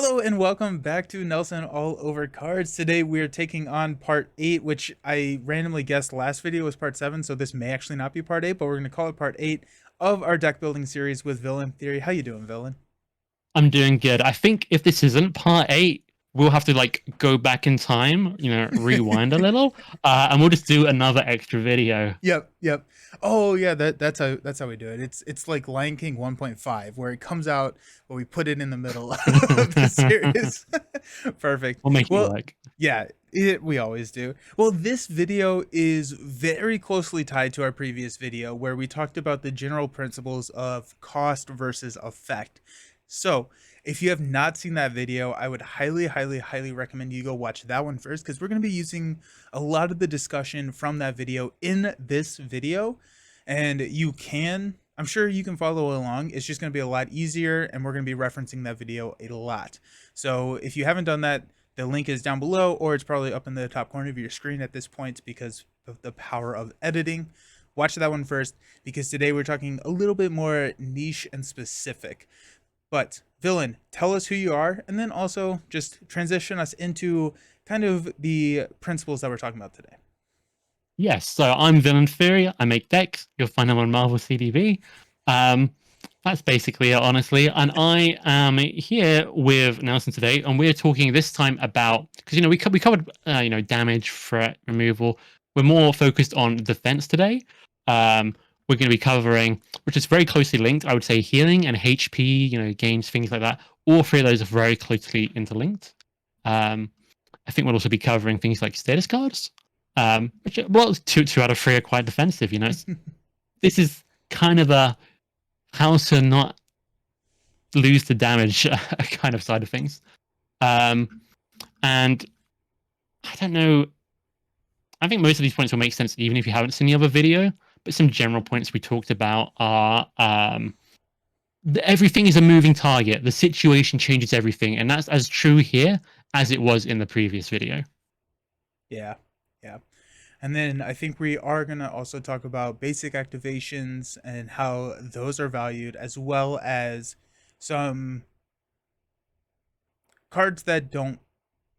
Hello and welcome back to Nelson All Over Cards. Today we are taking on part 8, which I randomly guessed last video was part 7, so this may actually not be part 8, but we're going to call it part 8 of our deck building series with Villain Theory. How you doing, Villain? I'm doing good. I think if this isn't part 8, we'll have to go back in time, rewind a little, and we'll just do another extra video. Yep. Oh yeah, that's how we do it. It's like Lion King 1.5 where it comes out but we put it in the middle of the series. Perfect. We'll make it Well, work. yeah, we always do. Well, this video is very closely tied to our previous video where we talked about the general principles of cost versus effect. So, if you have not seen that video, I would highly recommend you go watch that one first because we're going to be using a lot of the discussion from that video in this video. And I'm sure you can follow along. It's just going to be a lot easier and we're going to be referencing that video a lot. So if you haven't done that, the link is down below or it's probably up in the top corner of your screen at this point because of the power of editing. Watch that one first because today we're talking a little bit more niche and specific. But Villain, tell us who you are, and then also just transition us into kind of the principles that we're talking about today. Yes, so I'm VillainTheory. I make decks. You'll find them on Marvel CDB. That's basically it, honestly. And I am here with Nelson today, and we're talking this time about because we covered damage, threat, removal. We're more focused on defense today. We're going to be covering, which is very closely linked, I would say, healing and HP, gains, things like that. All three of those are very closely interlinked. I think we'll also be covering things like status cards, which, well, two out of three are quite defensive. This is kind of a how to not lose the damage kind of side of things. And I don't know. I think most of these points will make sense even if you haven't seen the other video. But some general points we talked about are everything is a moving target. The situation changes everything. And that's as true here as it was in the previous video. Yeah. And then I think we are going to also talk about basic activations and how those are valued, as well as some cards that don't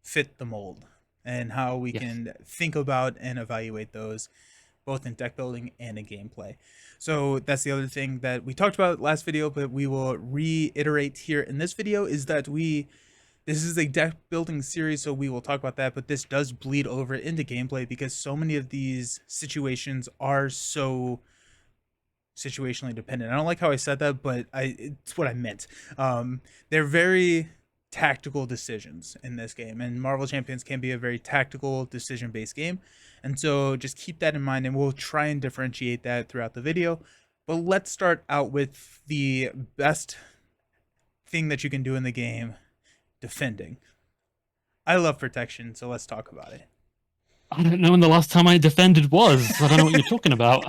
fit the mold and how we can think about and evaluate those both in deck building and in gameplay. So that's the other thing that we talked about last video, but we will reiterate here in this video is that this is a deck building series, so we will talk about that, but this does bleed over into gameplay because so many of these situations are so situationally dependent. I don't like how I said that, but it's what I meant. They're very tactical decisions in this game, and Marvel Champions can be a very tactical decision-based game. And so just keep that in mind, and we'll try and differentiate that throughout the video. But let's start out with the best thing that you can do in the game, defending. I love protection, so let's talk about it. I don't know when the last time I defended was. I don't know what you're talking about.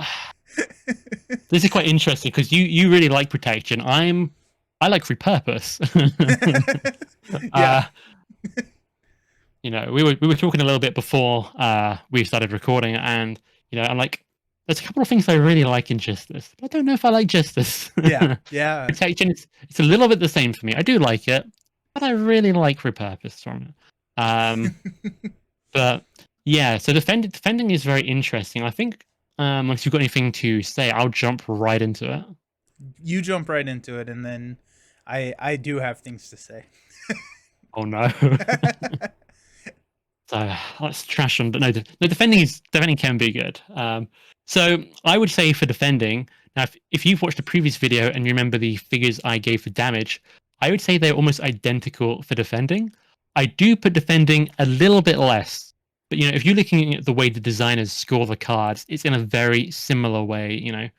This is quite interesting because you really like protection. I like repurpose. Yeah. We were talking a little bit before we started recording, and I'm like, there's a couple of things I really like in Justice, but I don't know if I like Justice. Yeah. Protection, it's a little bit the same for me. I do like it, but I really like repurpose from it. But yeah, so defending is very interesting. I think unless you've got anything to say, I'll jump right into it. You jump right into it, and then I do have things to say. Oh no. So let's trash on, but no, defending can be good. So I would say for defending, now if you've watched the previous video and you remember the figures I gave for damage, I would say they're almost identical for defending. I do put defending a little bit less, but if you're looking at the way the designers score the cards, it's in a very similar way.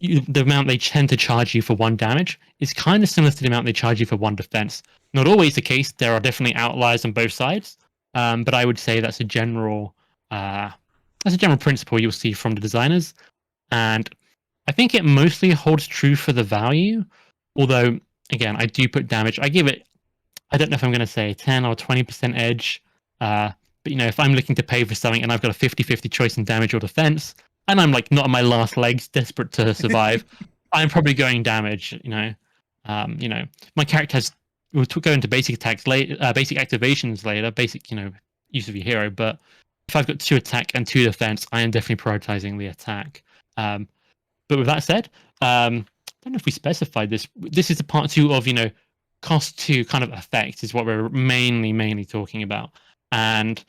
The amount they tend to charge you for one damage is kind of similar to the amount they charge you for one defense. Not always the case. There are definitely outliers on both sides. But I would say that's a general principle you'll see from the designers, and I think it mostly holds true for the value. Although, again, I do put damage. I give it, I don't know if I'm going to say 10 or 20% edge. But if I'm looking to pay for something and I've got a 50-50 choice in damage or defense, and I'm like not on my last legs, desperate to survive, I'm probably going damage. My character has we'll go into basic attacks later, basic activations later, basic use of your hero. But if I've got 2 attack and 2 defense, I am definitely prioritizing the attack. But with that said, I don't know if we specified this. This is the part 2 of cost to kind of effect is what we're mainly talking about. And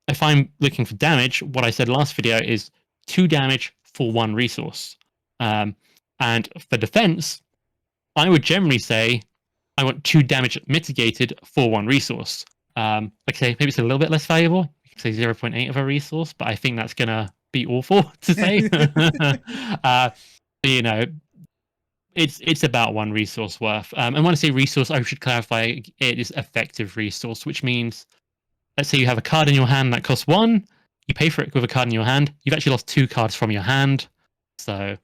if I'm looking for damage, what I said last video is 2 damage for 1 resource. And for defense, I would generally say I want 2 damage mitigated for 1 resource. Like I say, maybe it's a little bit less valuable. You could say 0.8 of a resource, but I think that's gonna be awful to say. You know, it's about 1 resource worth. And when I say resource, I should clarify it is effective resource, which means let's say you have a card in your hand that costs 1, you pay for it with a card in your hand, you've actually lost 2 cards from your hand. So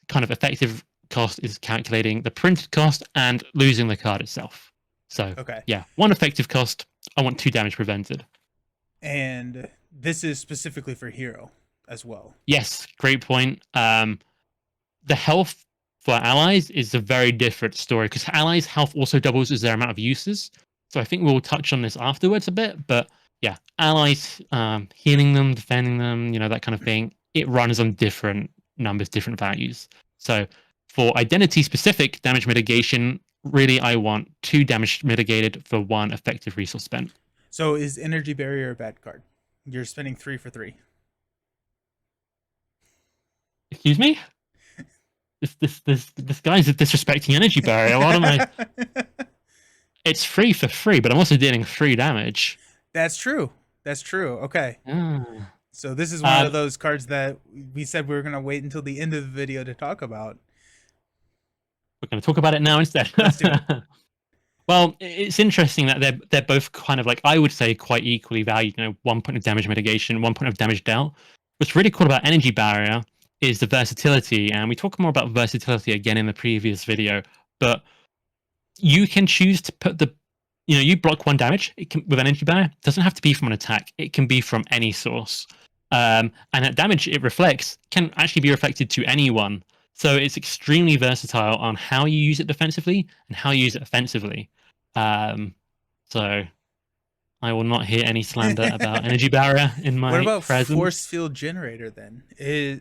kind of effective cost is calculating the printed cost and losing the card itself. So Okay. yeah, 1 effective cost, I want 2 damage prevented. And this is specifically for hero as well. Yes, great point. The health for allies is a very different story because allies' health also doubles as their amount of uses. So I think we'll touch on this afterwards a bit. But yeah, allies, healing them, defending them, that kind of thing, it runs on different numbers, different values. So for identity-specific damage mitigation, really I want 2 damage mitigated for 1 effective resource spent. So is energy barrier a bad card? You're spending 3 for 3. Excuse me? This guy's disrespecting energy barrier. What am I? It's free for free, but I'm also dealing 3 damage. That's true. That's true. Okay. Ah. So this is one of those cards that we said we were going to wait until the end of the video to talk about. We're going to talk about it now instead. Let's do it. Well, it's interesting that they're both kind of like, I would say, quite equally valued. 1 point of damage mitigation, 1 point of damage dealt. What's really cool about energy barrier is the versatility, and we talk more about versatility again in the previous video. But you can choose to put you block 1 damage. It can, with an energy barrier, it doesn't have to be from an attack. It can be from any source, and that damage it reflects can actually be reflected to anyone. So it's extremely versatile on how you use it defensively and how you use it offensively. So I will not hear any slander about energy barrier in my presence. What about force field generator then?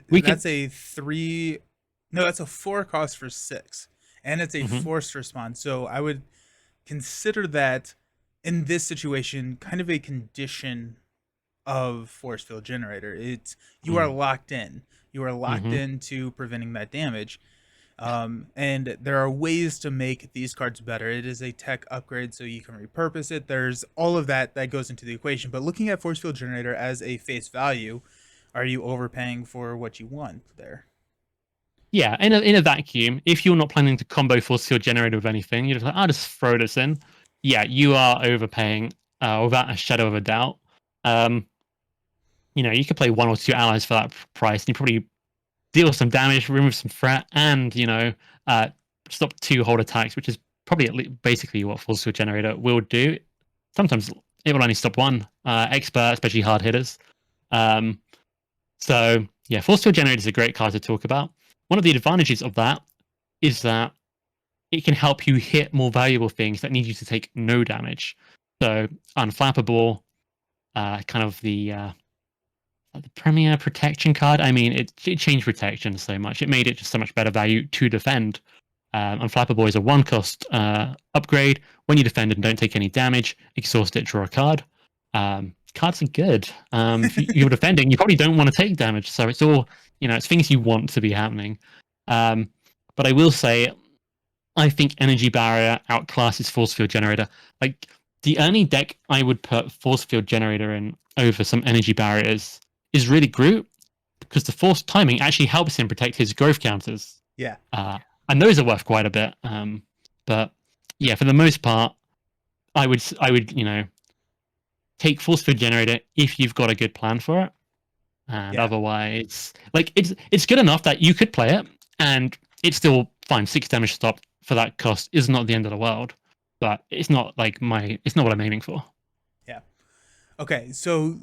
That's a 3. No, that's a 4 cost for 6, and it's a forced response. So I would consider that in this situation kind of a condition of force field generator. It's you are locked in. You are locked into preventing that damage. And there are ways to make these cards better. It is a tech upgrade, so you can repurpose it. There's all of that goes into the equation. But looking at force field generator as a face value, are you overpaying for what you want there? Yeah, in a vacuum, if you're not planning to combo force field generator with anything, you're just like, I'll just throw this in. Yeah, you are overpaying without a shadow of a doubt. You could play 1 or 2 allies for that price, and you probably deal some damage, remove some threat, and stop 2 hold attacks, which is probably basically what force field generator will do. Sometimes it will only stop 1 expert, especially hard hitters. So yeah, force field generator is a great card to talk about. One of the advantages of that is that it can help you hit more valuable things that need you to take no damage. So unflappable, kind of the premier protection card. I mean, it changed protection so much. It made it just so much better value to defend. Unflappable is a 1 cost upgrade. When you defend and don't take any damage, exhaust it, draw a card. Cards are good. If you're defending, you probably don't want to take damage. So it's all, it's things you want to be happening. But I will say, I think Energy Barrier outclasses Force Field Generator. Like, the only deck I would put Force Field Generator in over some Energy Barriers is really Groot, because the Force Timing actually helps him protect his growth counters. Yeah. And those are worth quite a bit. But yeah, for the most part, I would take Force Field Generator if you've got a good plan for it. And otherwise, like, it's good enough that you could play it, and it's still fine. 6 damage stop for that cost is not the end of the world, but it's not it's not what I'm aiming for. Yeah. Okay, so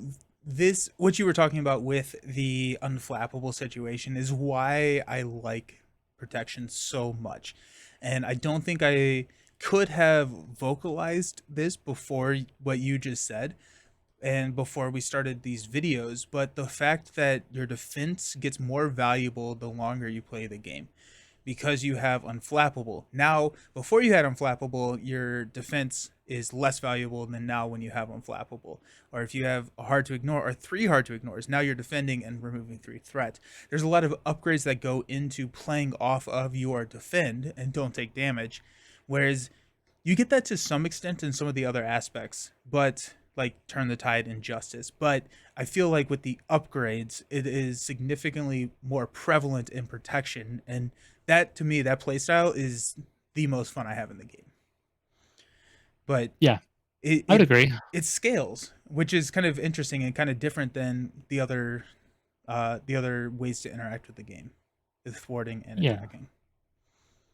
what you were talking about with the unflappable situation is why I like protection so much. And I don't think I could have vocalized this before what you just said and before we started these videos, but the fact that your defense gets more valuable the longer you play the game because you have unflappable. Now, before you had unflappable, your defense is less valuable than now when you have unflappable. Or if you have a hard to ignore or three hard to ignores, now you're defending and removing three threat. There's a lot of upgrades that go into playing off of your defend and don't take damage. Whereas you get that to some extent in some of the other aspects, but like turn the tide and justice. But I feel like with the upgrades, it is significantly more prevalent in protection, and that to me, that playstyle is the most fun I have in the game. But Yeah, it I would it, agree. it scales, which is kind of interesting and kind of different than the other ways to interact with the game, with thwarting and Yeah, attacking.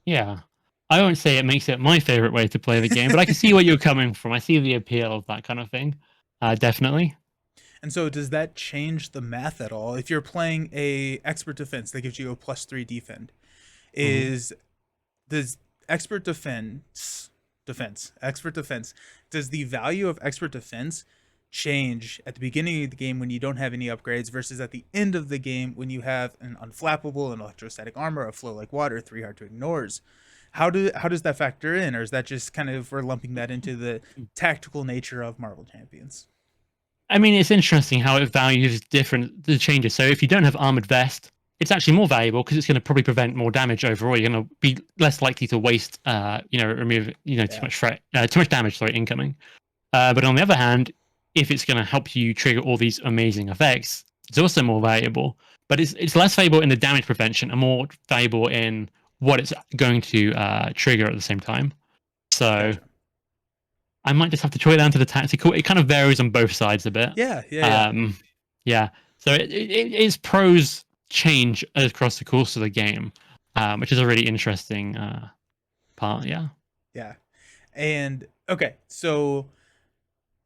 yeah. I won't say it makes it my favorite way to play the game, but I can see where you're coming from. I see the appeal of that kind of thing. Definitely. And so, does that change the math at all? If you're playing a expert defense that gives you a +3 defend, Hmm. is does expert expert defense, does the value of expert defense change at the beginning of the game when you don't have any upgrades versus at the end of the game when you have an unflappable, an electrostatic armor, a flow like water, three hard to ignores? How does that factor in, or is that just kind of we're lumping that into the tactical nature of Marvel Champions? I mean, it's interesting how it values different the changes. So if you don't have armored vest, it's actually more valuable because it's going to probably prevent more damage overall. You're going to be less likely to waste, remove, too Yeah, much threat, too much damage. Sorry, incoming. But on the other hand, if it's going to help you trigger all these amazing effects, it's also more valuable. But it's less valuable in the damage prevention and more valuable in what it's going to trigger at the same time. So gotcha. I might just have to chalk it down to the tactical. It kind of varies on both sides a bit. Yeah, yeah, yeah, Um, yeah. So its pros change across the course of the game, which is a really interesting part. Yeah. yeah. And okay, so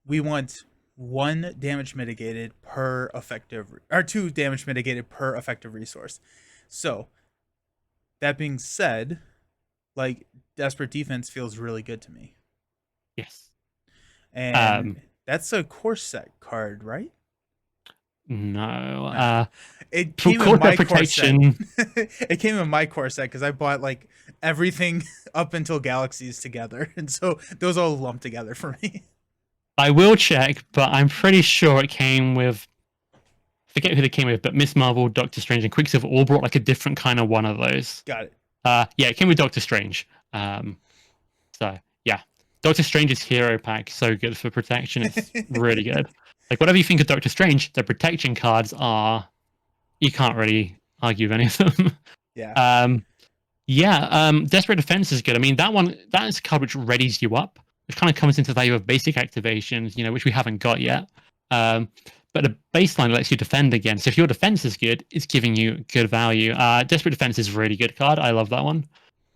we want one damage mitigated per effective, or two damage mitigated per effective resource. So that being said, like desperate defense feels really good to me, Yes. and Um, that's a core set card, right? no. Nah, it For came in quarter my core set. protection, It came in my core set because I bought like everything up until galaxies together, and so those all lumped together for me. I will check, but I'm pretty sure it came with. Forget who they came with, but Miss Marvel, Doctor Strange, and Quicksilver all brought like a different kind of one of those. Got it. Yeah, it came with Doctor Strange. So yeah, Doctor Strange's hero pack so good for protection. It's really good. Like whatever you think of Doctor Strange, the protection cards are you can't really argue with any of them. Yeah. um, yeah, Desperate Defense is good. I mean that is a card which readies you up, which kind of comes into the value of basic activations, which we haven't got yet. Um, but the baseline lets you defend again. So if your defense is good, it's giving you good value. Desperate Defense is a really good card. I love that one.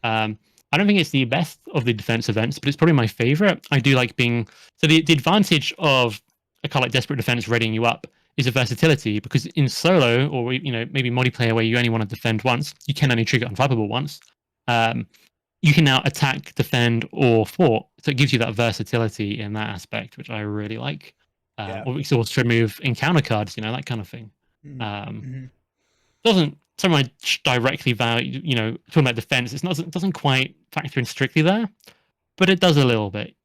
Um, I don't think it's the best of the defense events, but it's probably my favorite. I do like being so the advantage of a card like Desperate Defense readying you up is a versatility because in solo or maybe multiplayer where you only want to defend once, you can only trigger unflappable once. Um, you can now attack, defend, or fort. So it gives you that versatility in that aspect, which I really like. Yeah. Or we can also remove encounter cards, that kind of thing. Um, Mm-hmm. doesn't so much directly value, talking about defense. It doesn't quite factor in strictly there, but it does a little bit.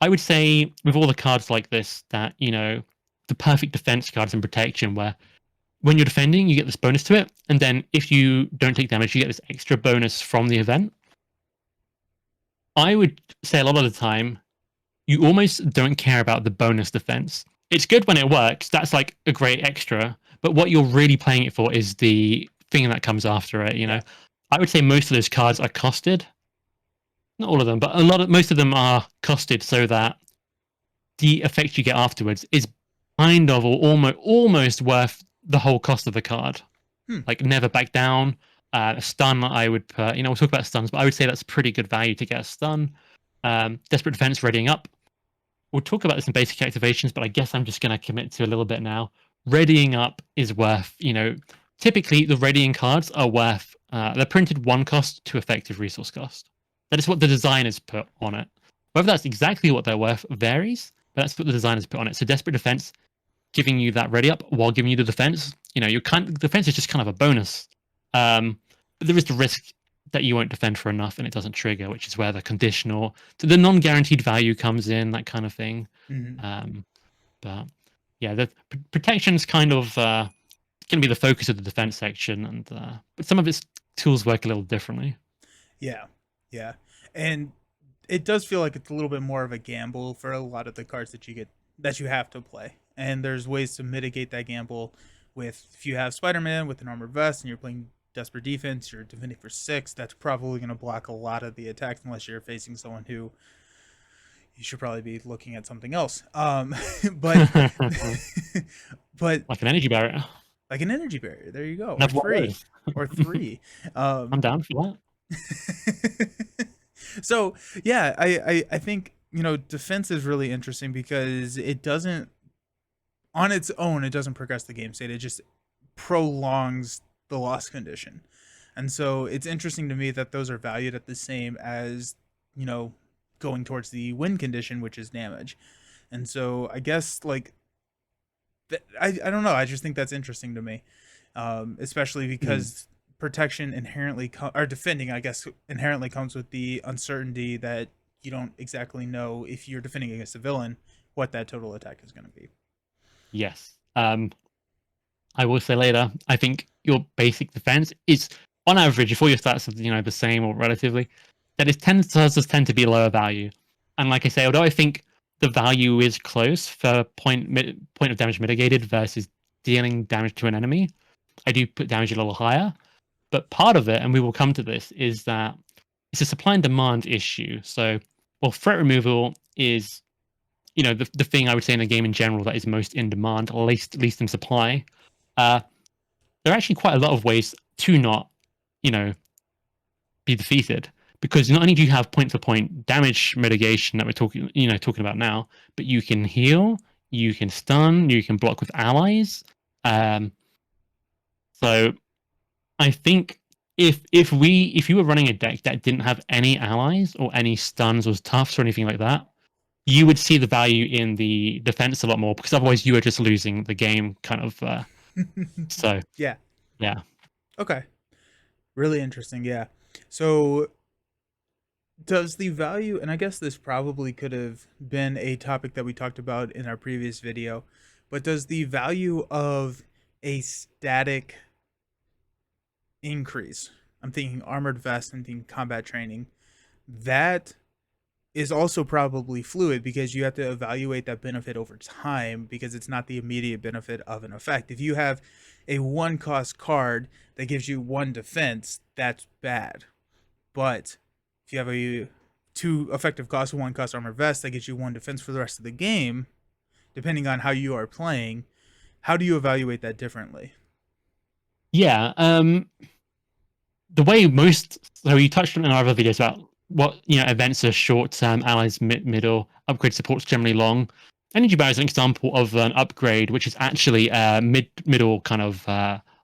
I would say with all the cards like this that the perfect defense cards and protection where when you're defending you get this bonus to it, and then if you don't take damage you get this extra bonus from the event. I would say a lot of the time you almost don't care about the bonus defense. It's good when it works. That's like a great extra. But what you're really playing it for is the thing that comes after it. Yeah. I would say most of those cards are costed. Not all of them, but most of them are costed so that the effect you get afterwards is kind of or almost worth the whole cost of the card. Hmm. Like never back down. A stun, I would put. We'll talk about stuns, but I would say that's pretty good value to get a stun. Desperate Defense readying up. We'll talk about this in basic activations, but I guess I'm just going to commit to a little bit now. Readying up is worth, typically the readying cards are worth, they're printed one cost to effective resource cost. That is what the designers put on it. Whether that's exactly what they're worth varies, but that's what the designers put on it. So desperate defense, giving you that ready up while giving you the defense. Your defense is just kind of a bonus. But there is the risk that you won't defend for enough and it doesn't trigger, which is where the conditional, so the non-guaranteed value comes in, that kind of thing. Hmm. But yeah, the protection's kind of going to be the focus of the defense section, and but some of its tools work a little differently. Yeah, yeah, and it does feel like it's a little bit more of a gamble for a lot of the cards that you have to play. And there's ways to mitigate that gamble with if you have Spider-Man with an armored vest and you're playing desperate defense, you're defending for 6, that's probably going to block a lot of the attacks unless you're facing someone who you should probably be looking at something else. But but Like an energy barrier. like an energy barrier, there you go, or Another one of 3, those. or 3. I'm Um down for so yeah, I think defense is really interesting because it doesn't on its own it doesn't progress the game state. It just prolongs the loss condition. And so it's interesting to me that those are valued at the same as, you know, going towards the win condition, which is damage. And so I guess like I don't know. I just think that's interesting to me, especially that. because protection or defending, I guess, inherently comes with the uncertainty that you don't exactly know if you're defending against a villain what that total attack is going to be. Yes. I will say later, I think your basic defense is, on average, if all your stats are the same or relatively, that it does tend to be lower value. And like I say, although I think the value is close for point of damage mitigated versus dealing damage to an enemy, I do put damage a little higher. But part of it, and we will come to this, is that it's a supply and demand issue. So, well, threat removal is the thing I would say in the game in general that is most in demand, least in supply. Uh, there are actually quite a lot of ways to not, you know, be defeated, because not only do you have point for point damage mitigation that we're talking about now, but you can heal, you can stun, you can block with allies. Um, so I think if you were running a deck that didn't have any allies or any stuns or toughs or anything like that, you would see the value in the defense a lot more, because otherwise you are just losing the game kind of. So Yeah. yeah. Okay. Really interesting. Yeah. So does the value, and I guess this probably could have been a topic that we talked about in our previous video, but does the value of a static increase, I'm thinking armored vest, I'm thinking combat training, that is also probably fluid because you have to evaluate that benefit over time because it's not the immediate benefit of an effect. If you have a 1 cost card that gives you 1 defense, that's bad. But if you have a 2 effective cost, 1 cost armor vest that gives you 1 defense for the rest of the game, depending on how you are playing, how do you evaluate that differently? Yeah. The way so you touched on in our other videos about what events are short term, allies middle, upgrade support's generally long. Energy Bar is an example of an upgrade which is actually middle kind of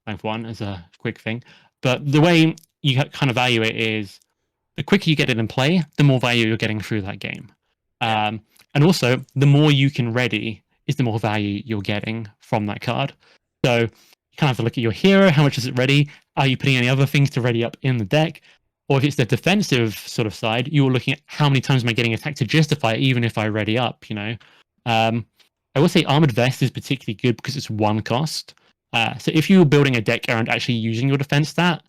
length one as a quick thing. But the way you kind of value it is the quicker you get it in play, the more value you're getting through that game. Yeah. And also, the more you can ready is the more value you're getting from that card. So you kind of have to look at your hero. How much is it ready? Are you putting any other things to ready up in the deck? Or if it's the defensive sort of side, you're looking at how many times am I getting attacked to justify it, even if I ready up. I will say Armored Vest is particularly good because it's 1 cost. So if you're building a deck around actually using your defense stat,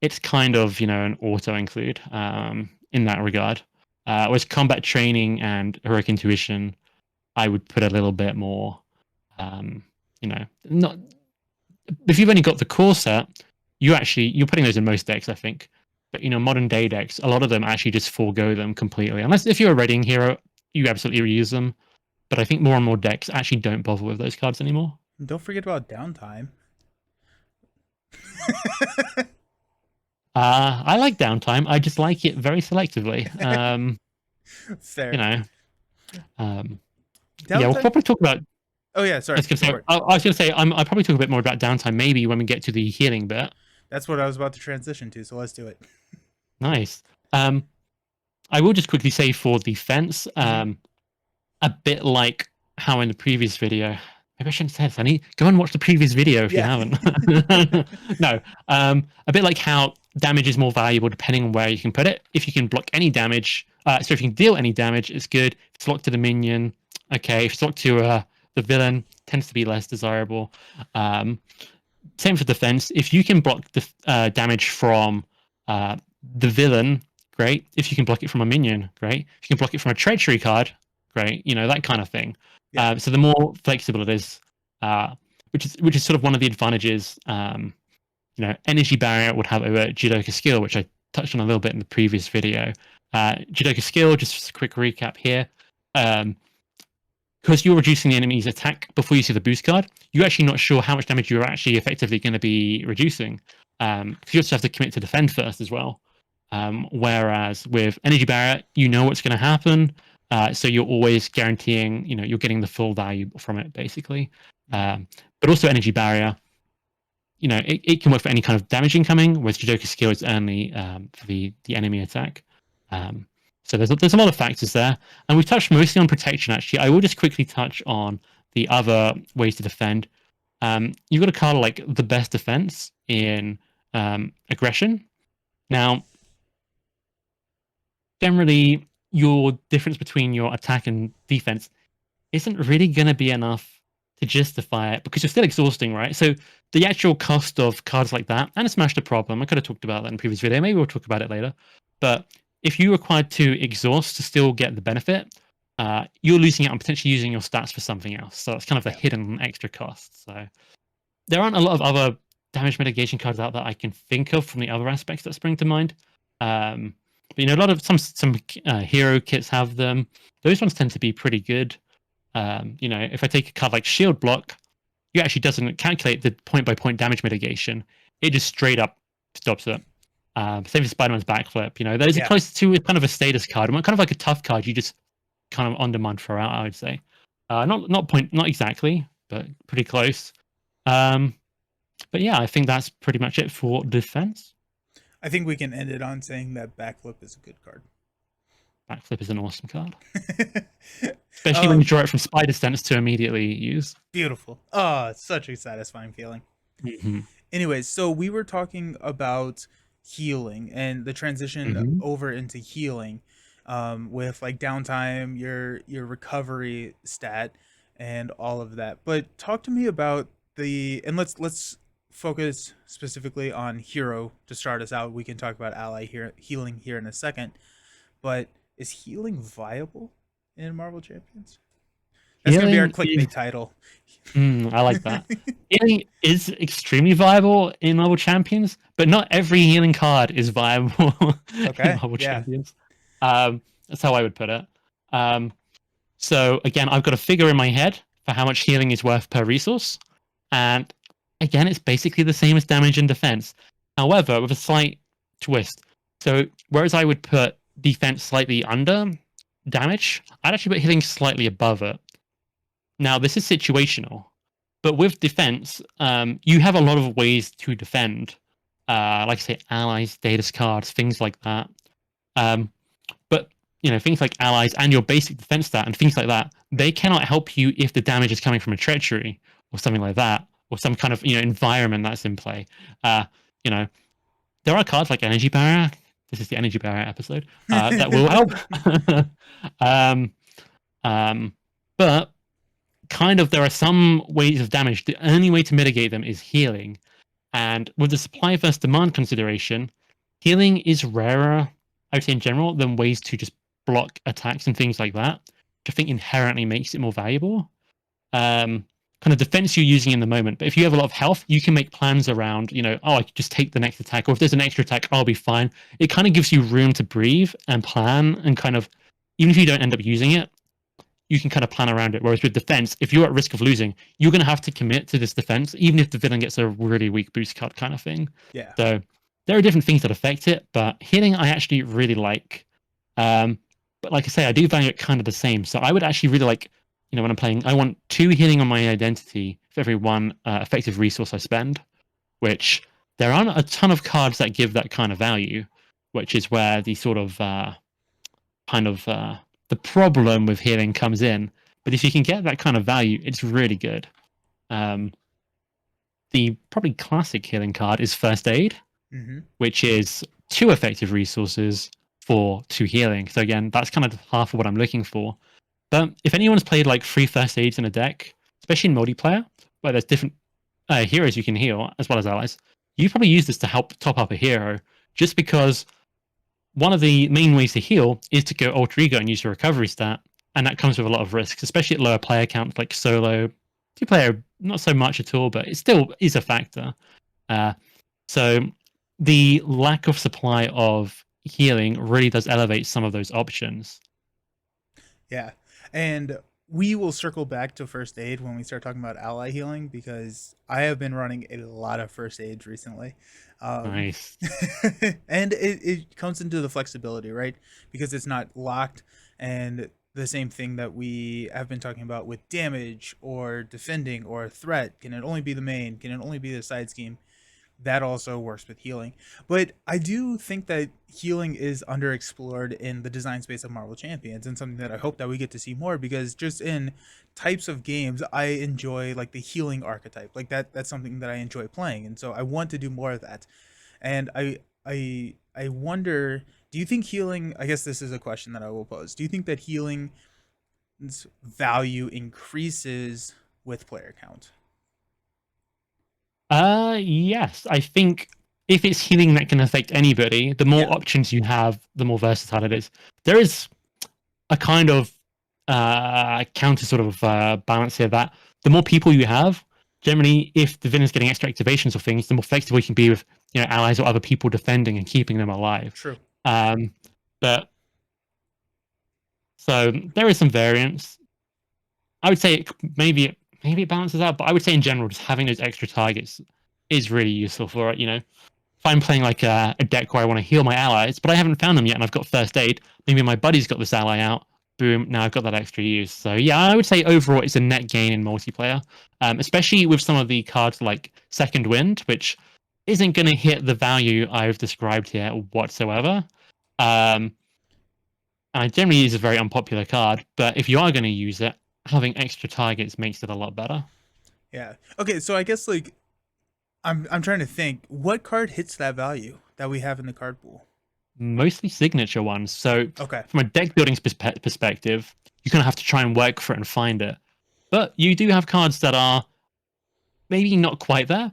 it's kind of an auto include in that regard. Whereas combat training and heroic intuition, I would put a little bit more. Not if you've only got the core set, you're putting those in most decks, I think. But modern day decks, a lot of them actually just forego them completely. Unless if you're a raiding hero, you absolutely reuse them. But I think more and more decks actually don't bother with those cards anymore. And don't forget about downtime. I like downtime. I just like it very selectively. You Fair. know, um, yeah, we'll Downtime. probably talk about. Oh yeah, I sorry. was gonna Go say. for it. I was gonna say. I'll probably talk a bit more about downtime maybe when we get to the healing bit. That's what I was about to transition to. So let's do it. Nice. Um, I will just quickly say for defense, Hmm. a bit like how in the previous video. Maybe I shouldn't say this. I need go and watch the previous video if you Yeah. haven't. No, a bit like how damage is more valuable depending on where you can put it. If you can block any damage, so if you can deal any damage, it's good. If it's locked to the minion, okay. If it's locked to the villain, tends to be less desirable. Um, Same for defense. If you can block the damage from uh, the villain, great. If you can block it from a minion, great. If you can block it from a treachery card, great. You know, that kind of thing. Yeah. So the more flexible it is, which is sort of one of the advantages. Energy barrier would have over Judoka skill, which I touched on a little bit in the previous video. Judoka skill, just a quick recap here. Um, because you're reducing the enemy's attack before you see the boost card, you're actually not sure how much damage you're actually effectively going to be reducing. Because you also have to commit to defend first as well. Whereas with energy barrier, you know what's going to happen, so you're always guaranteeing, you're getting the full value from it basically. Mhm. But also energy barrier, it can work for any kind of damage incoming, whereas Judoka skill is only for the enemy attack. Um, so there's a lot of factors there, and we've touched mostly on protection. Actually, I will just quickly touch on the other ways to defend. You've got a card like the best defense in aggression. Now, generally, your difference between your attack and defense isn't really going to be enough to justify it because you're still exhausting, right? So the actual cost of cards like that, and a Smash the Problem, I could have talked about that in a previous video. Maybe we'll talk about it later. But if you required to exhaust to still get the benefit, you're losing out on potentially using your stats for something else. So it's kind of a Yeah. hidden extra cost. So there aren't a lot of other damage mitigation cards out that I can think of from the other aspects that spring to mind. But a lot of some hero kits have them. Those ones tend to be pretty good. If I take a card like Shield Block, it actually doesn't calculate the point by point damage mitigation. It just straight up stops it. Same as Spider Man's Backflip. Those are Yeah. close to kind of a status card, kind of like a tough card. You just kind of on demand throw out, I would say. Not exactly, but pretty close. Um, but yeah, I think that's pretty much it for defense. I think we can end it on saying that backflip is a good card. Backflip is an awesome card, especially when you um, draw it from Spider Stance to immediately use. Beautiful. Oh, it's such a satisfying feeling. Mm-hmm. Anyways, so we were talking about healing and the transition Mm-hmm. over into healing, with like downtime, your recovery stat, and all of that. But talk to me about and let's focus specifically on hero to start us out. We can talk about ally here healing here in a second. But is healing viable in Marvel Champions? That's gonna be our Healing is clickbait title. I like that. Healing is extremely viable in Marvel Champions, but not every healing card is viable in Okay. Marvel Yeah. Champions. That's how I would put it. Um, so again, I've got a figure in my head for how much healing is worth per resource, and again, it's basically the same as damage and defense. However, with a slight twist. So whereas I would put defense slightly under damage, I'd actually put healing slightly above it. Now, this is situational, but with defense, you have a lot of ways to defend. Like I say, allies, status cards, things like that. Um, but things like allies and your basic defense stat and things like that, they cannot help you if the damage is coming from a treachery or something like that, or some kind of environment that's in play. Uh, you know, there are cards like Energy Barrier. This is the Energy Barrier episode that will help. um, um, but kind of there are some ways of damage. The only way to mitigate them is healing. And with the supply versus demand consideration, healing is rarer, I would say in general, than ways to just block attacks and things like that, which I think inherently makes it more valuable. Kind of defense you're using in the moment. But if you have a lot of health, you can make plans around, I could just take the next attack, or if there's an extra attack, I'll be fine. It kind of gives you room to breathe and plan and kind of, even if you don't end up using it, you can kind of plan around it. Whereas with defense, if you're at risk of losing, you're going to have to commit to this defense, even if the villain gets a really weak boost card kind of thing. Yeah. So there are different things that affect it, but healing I actually really like. But like I say, I do value it kind of the same. So I would actually really like, when I'm playing, I want 2 healing on my identity for every 1 effective resource I spend, which there aren't a ton of cards that give that kind of value, which is where the sort of kind of the problem with healing comes in. But if you can get that kind of value, it's really good. Um, the probably classic healing card is First Aid, Mm-hmm. which is 2 effective resources for 2 healing. So again, that's kind of half of what I'm looking for. But if anyone's played like 3 first aids in a deck, especially in multiplayer, where there's different heroes you can heal as well as allies, you probably use this to help top up a hero, just because one of the main ways to heal is to go alter ego and use your recovery stat, and that comes with a lot of risks, especially at lower player counts like solo. 2 player, not so much at all, but it still is a factor. Uh, so the lack of supply of healing really does elevate some of those options. Yeah. And we will circle back to first aid when we start talking about ally healing because I have been running a lot of first aids recently. Um, Nice. and it comes into the flexibility, right? Because it's not locked. And the same thing that we have been talking about with damage or defending or threat. Can it only be the main? Can it only be the side scheme? That also works with healing. But I do think that healing is underexplored in the design space of Marvel Champions and something that I hope that we get to see more because just in types of games I enjoy like the healing archetype. Like that's something that I enjoy playing and so I want to do more of that. And I wonder, do you think healing, I guess this is a question that I will pose. Do you think that healing's value increases with player count? Yes. I think if it's healing that can affect anybody, the more Yeah, options you have, the more versatile it is. There is a kind of counter sort of balance here that the more people you have, generally, if the villain's getting extra activations or things, the more flexible you can be with allies or other people defending and keeping them alive. true. Um, but so there is some variance. I would say maybe it balances out, but I would say in general, just having those extra targets is really useful for it. If I'm playing like a deck where I want to heal my allies, but I haven't found them yet, and I've got first aid, maybe my buddy's got this ally out. Boom! Now I've got that extra use. So yeah, I would say overall it's a net gain in multiplayer, especially with some of the cards like Second Wind, which isn't going to hit the value I've described here whatsoever. Um, and generally is a very unpopular card, but if you are going to use it, having extra targets makes it a lot better. Yeah. Okay, so I guess like I'm trying to think what card hits that value that we have in the card pool. Mostly signature ones. So Okay. from a deck building perspective, you kind of have to try and work for it and find it. But you do have cards that are maybe not quite there,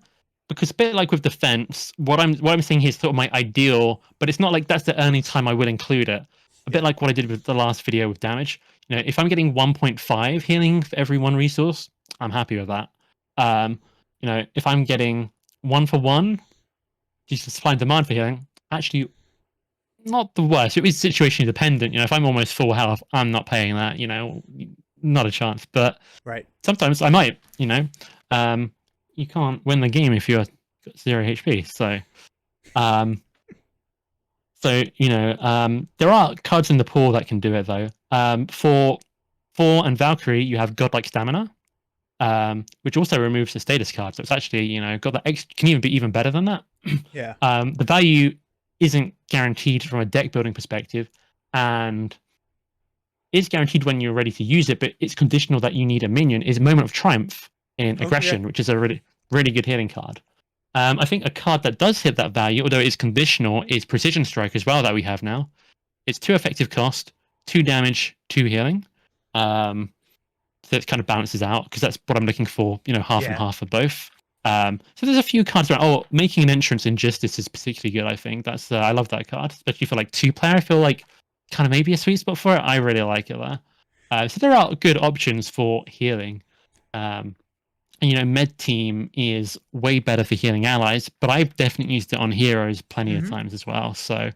because a bit like with defense, what I'm saying here is sort of my ideal, but it's not like that's the only time I will include it. A bit Yeah. like what I did with the last video with damage. If I'm getting 1.5 healing for every 1 resource, I'm happy with that. Um, if I'm getting 1 for 1, just supply and demand for healing, actually not the worst. It is situation dependent. If I'm almost full health, I'm not paying that. Not a chance. But Right. sometimes I might. Um, you can't win the game if you're got 0 HP. Um, there are cards in the pool that can do it though. For Thor and Valkyrie, you have Godlike Stamina, which also removes the status card. So it's actually got that can even be even better than that. Yeah. The value isn't guaranteed from a deck building perspective, and is guaranteed when you're ready to use it, but it's conditional that you need a minion. Is Moment of Triumph in Okay. Yeah. Aggression, which is a really, really good healing card. I think a card that does hit that value, although it is conditional, is Precision Strike as well that we have now. It's 2 effective cost, 2 damage, 2 healing. So it kind of balances out because that's what I'm looking for, half and Yeah. half for both. So there's a few cards around. Oh, making an entrance in Justice is particularly good. I think that's I love that card, especially for like 2 player. I feel like kind of maybe a sweet spot for it. I really like it there. So there are good options for healing. And Med Team is way better for healing allies, but I've definitely used it on heroes plenty of Mm-hmm. times as well. So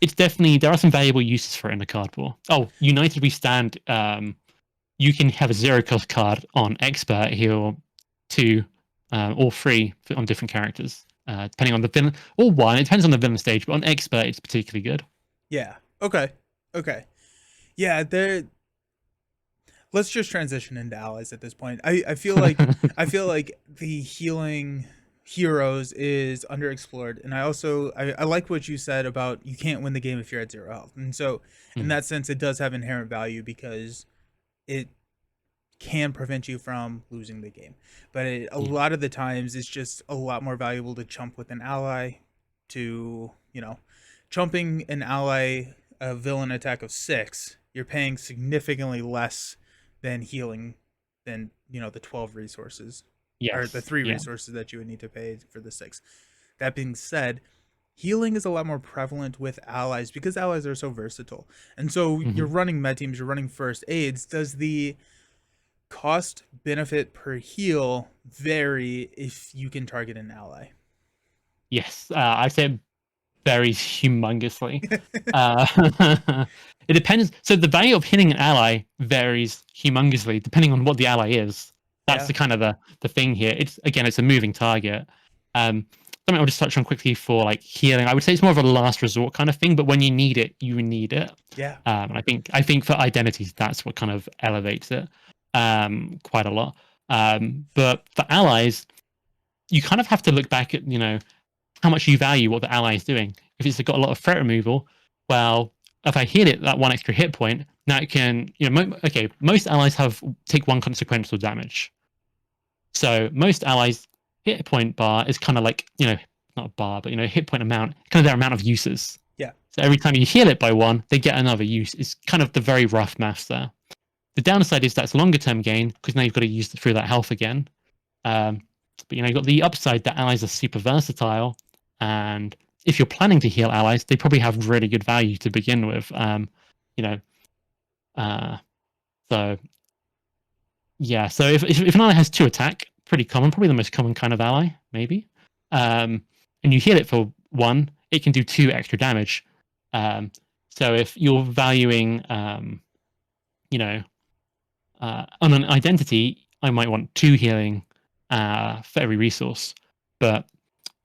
it's definitely there are some valuable uses for it in the card pool. Oh, United We Stand. You can have a 0 cost card on expert heal 2 or 3 on different characters, depending on the villain, or 1. It depends on the villain stage, but on expert, it's particularly good. Yeah. Okay. Okay. Yeah. There. Let's just transition into allies at this point. I feel like I feel like the heroes is underexplored. And I like what you said about you can't win the game if you're at 0 health. And so in Mm, that sense, it does have inherent value because it can prevent you from losing the game. But a yeah. lot of the times, it's just a lot more valuable to chump with an ally, to, chumping an ally a villain attack of 6, you're paying significantly less than healing than, the 12 resources or the Yes. 3 Yeah. resources that you would need to pay for the 6. That being said, healing is a lot more prevalent with allies because allies are so versatile. And so you're Hmm. running med teams, you're running first aids. Does the cost benefit per heal vary if you can target an ally? Yes. I'd say it varies humongously. It depends. So the value of hitting an ally varies humongously depending on what the ally is. That's Yeah, the kind of the thing here. It's a moving target. Something I'll just touch on quickly for like healing. I would say it's more of a last resort kind of thing, but when you need it, you need it. yeah, And I think for identities, that's what kind of elevates it quite a lot. But for allies, you kind of have to look back at how much you value what the ally is doing. If it's got a lot of threat removal, well, if I hit it that one extra hit point, now it can, okay, most allies take one consequential damage. So most allies hit point bar is kind of like, not a bar, but hit point amount, kind of their amount of uses. yeah, So every time you heal it by one, they get another use. It's kind of the very rough maths there. The downside is that's longer term gain because now you've got to use through that health again. Um, but you've got the upside that allies are super versatile, and if you're planning to heal allies, they probably have really good value to begin with. You know, uh, so yeah. So if an ally has 2 attack, pretty common, probably the most common kind of ally, maybe. And you heal it for 1, it can do 2 extra damage. Um, so if you're valuing, you know, on an identity, I might want 2 healing for every resource. But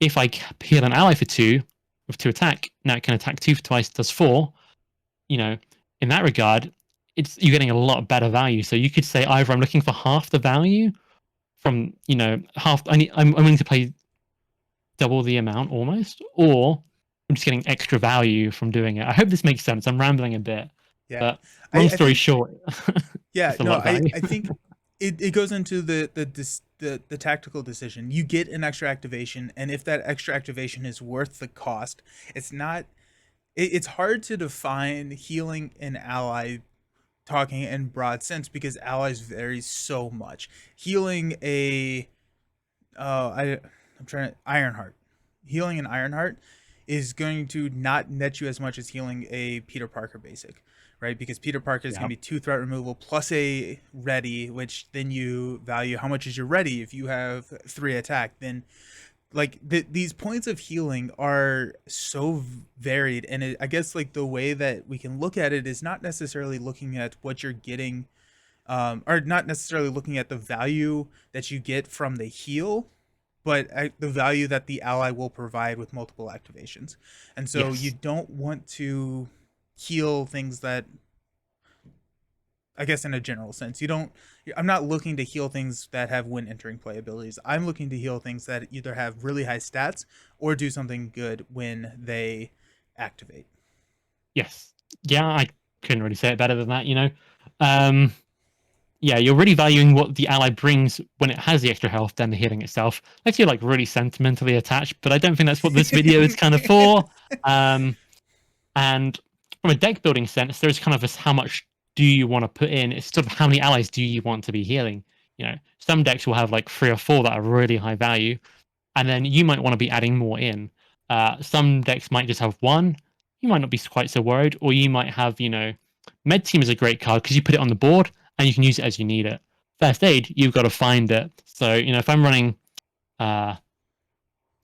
if I heal an ally for 2 with 2 attack, now it can attack 2 for twice, does 4. You know, in that regard, you're getting a lot better value. So you could say either I'm looking for half the value from half. I'm willing to pay double the amount almost, or I'm just getting extra value from doing it. I hope this makes sense. I'm rambling a bit, yeah. but long I story think short, yeah, it's a no, lot of value. I think it goes into the tactical decision. You get an extra activation, and if that extra activation is worth the cost, it's not. It's hard to define healing an ally talking in broad sense because allies vary so much. Healing a I'm trying to Ironheart. Healing an Ironheart is going to not net you as much as healing a Peter Parker basic, right? Because Peter Parker is going Yeah. to be 2 threat removal plus a ready, which then you value how much is your ready. If you have 3 attack, then like these points of healing are so varied, and I guess like the way that we can look at it is not necessarily looking at what you're getting, or not necessarily looking at the value that you get from the heal, but the value that the ally will provide with multiple activations. And so you Yes. don't want to heal things that, I guess in a general sense, you don't. I'm not looking to heal things that have when entering play abilities. I'm looking to heal things that either have really high stats or do something good when they activate. Yes. Yeah. I couldn't really say it better than that. Um, yeah, you're really valuing what the ally brings when it has the extra health than the healing itself. Like you're like really sentimentally attached, but I don't think that's what this video is kind of for. Um, and from a deck building sense, there's kind of this how much do you want to put in? It's sort of how many allies do you want to be healing? Some decks will have like 3 or 4 that are really high value, and then you might want to be adding more in. Some decks might just have one. You might not be quite so worried, or you might have, Med Team is a great card because you put it on the board and you can use it as you need it. First Aid, you've got to find it. So, if I'm running, uh,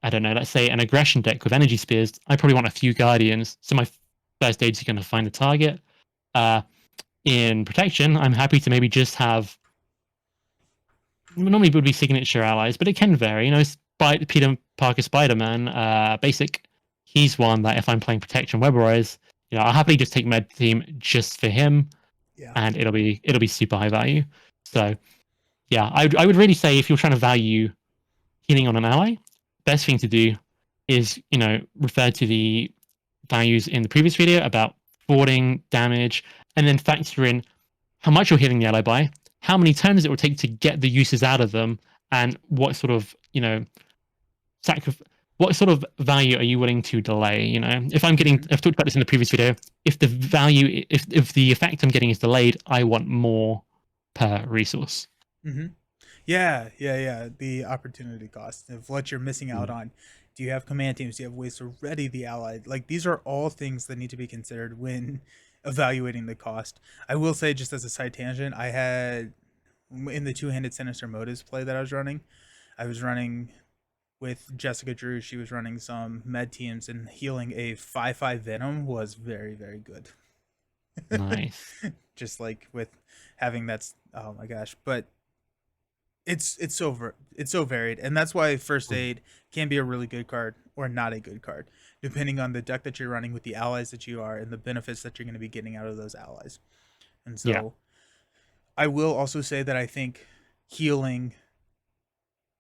I don't know, let's say an aggression deck with energy spears, I probably want a few Guardians. So my first aid's going to find the target. Uh, in protection, I'm happy to maybe just have normally it would be signature allies, but it can vary. Peter Parker Spider Man, basic. He's one that if I'm playing protection web warriors, I'll happily just take med team just for him, Yeah. and it'll be super high value. So yeah, I would really say if you're trying to value healing on an ally, best thing to do is, refer to the values in the previous video about forwarding, damage, and then factor in how much you're healing the ally by, how many turns it will take to get the uses out of them, and what sort of, what sort of value are you willing to delay? If I'm getting, Hmm. I've talked about this in the previous video. If the value, if the effect I'm getting is delayed, I want more per resource. Hmm. Yeah, yeah, yeah. The opportunity cost of what you're missing out Mm. on. Do you have command teams? Do you have ways to ready the ally? Like these are all things that need to be considered when evaluating the cost. I will say, just as a side tangent, I had in the two-handed sinister motives play that I was running with Jessica Drew. She was running some med teams, and healing a 5/5 Venom was very, very good. Nice. Just like with having that, oh my gosh. But it's so varied, and that's why first Mm. aid can be a really good card or not a good card, depending on the deck that you're running with the allies that you are and the benefits that you're going to be getting out of those allies. And Yeah. so I will also say that I think healing,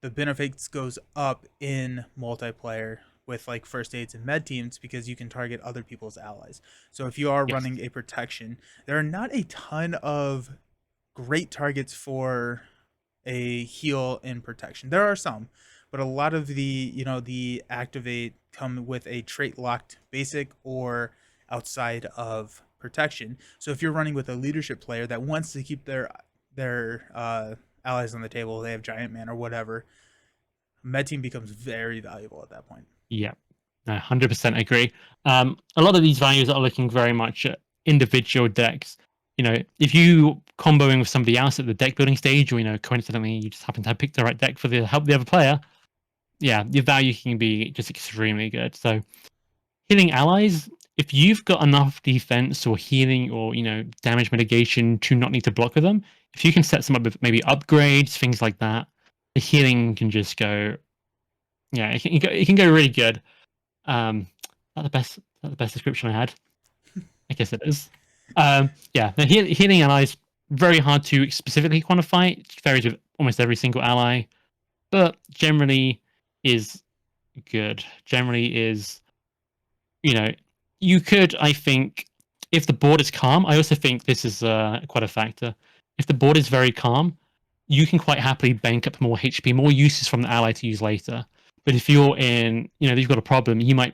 the benefits goes up in multiplayer with like first aids and med teams because you can target other people's allies. So if you are Yes. running a protection, there are not a ton of great targets for a heal in protection. There are some, but a lot of the activate come with a trait locked basic or outside of protection. So if you're running with a leadership player that wants to keep their allies on the table, they have giant man or whatever, med team becomes very valuable at that point. Yeah. I 100% agree. A lot of these values are looking very much at individual decks. If you comboing with somebody else at the deck building stage, or coincidentally you just happen to have picked the right deck for the help the other player, yeah, your value can be just extremely good. So healing allies, if you've got enough defense or healing or damage mitigation to not need to block with them, if you can set some up with maybe upgrades, things like that, the healing can just go. Yeah, it can go really good. Is that the best description I had? I guess it is. Yeah, the healing allies very hard to specifically quantify. It varies with almost every single ally, but generally is good. Generally is you know you could, I think, if the board is calm. I also think this is quite a factor. If the board is very calm, you can quite happily bank up more HP, more uses from the ally to use later. But if you're in, you've got a problem, you might,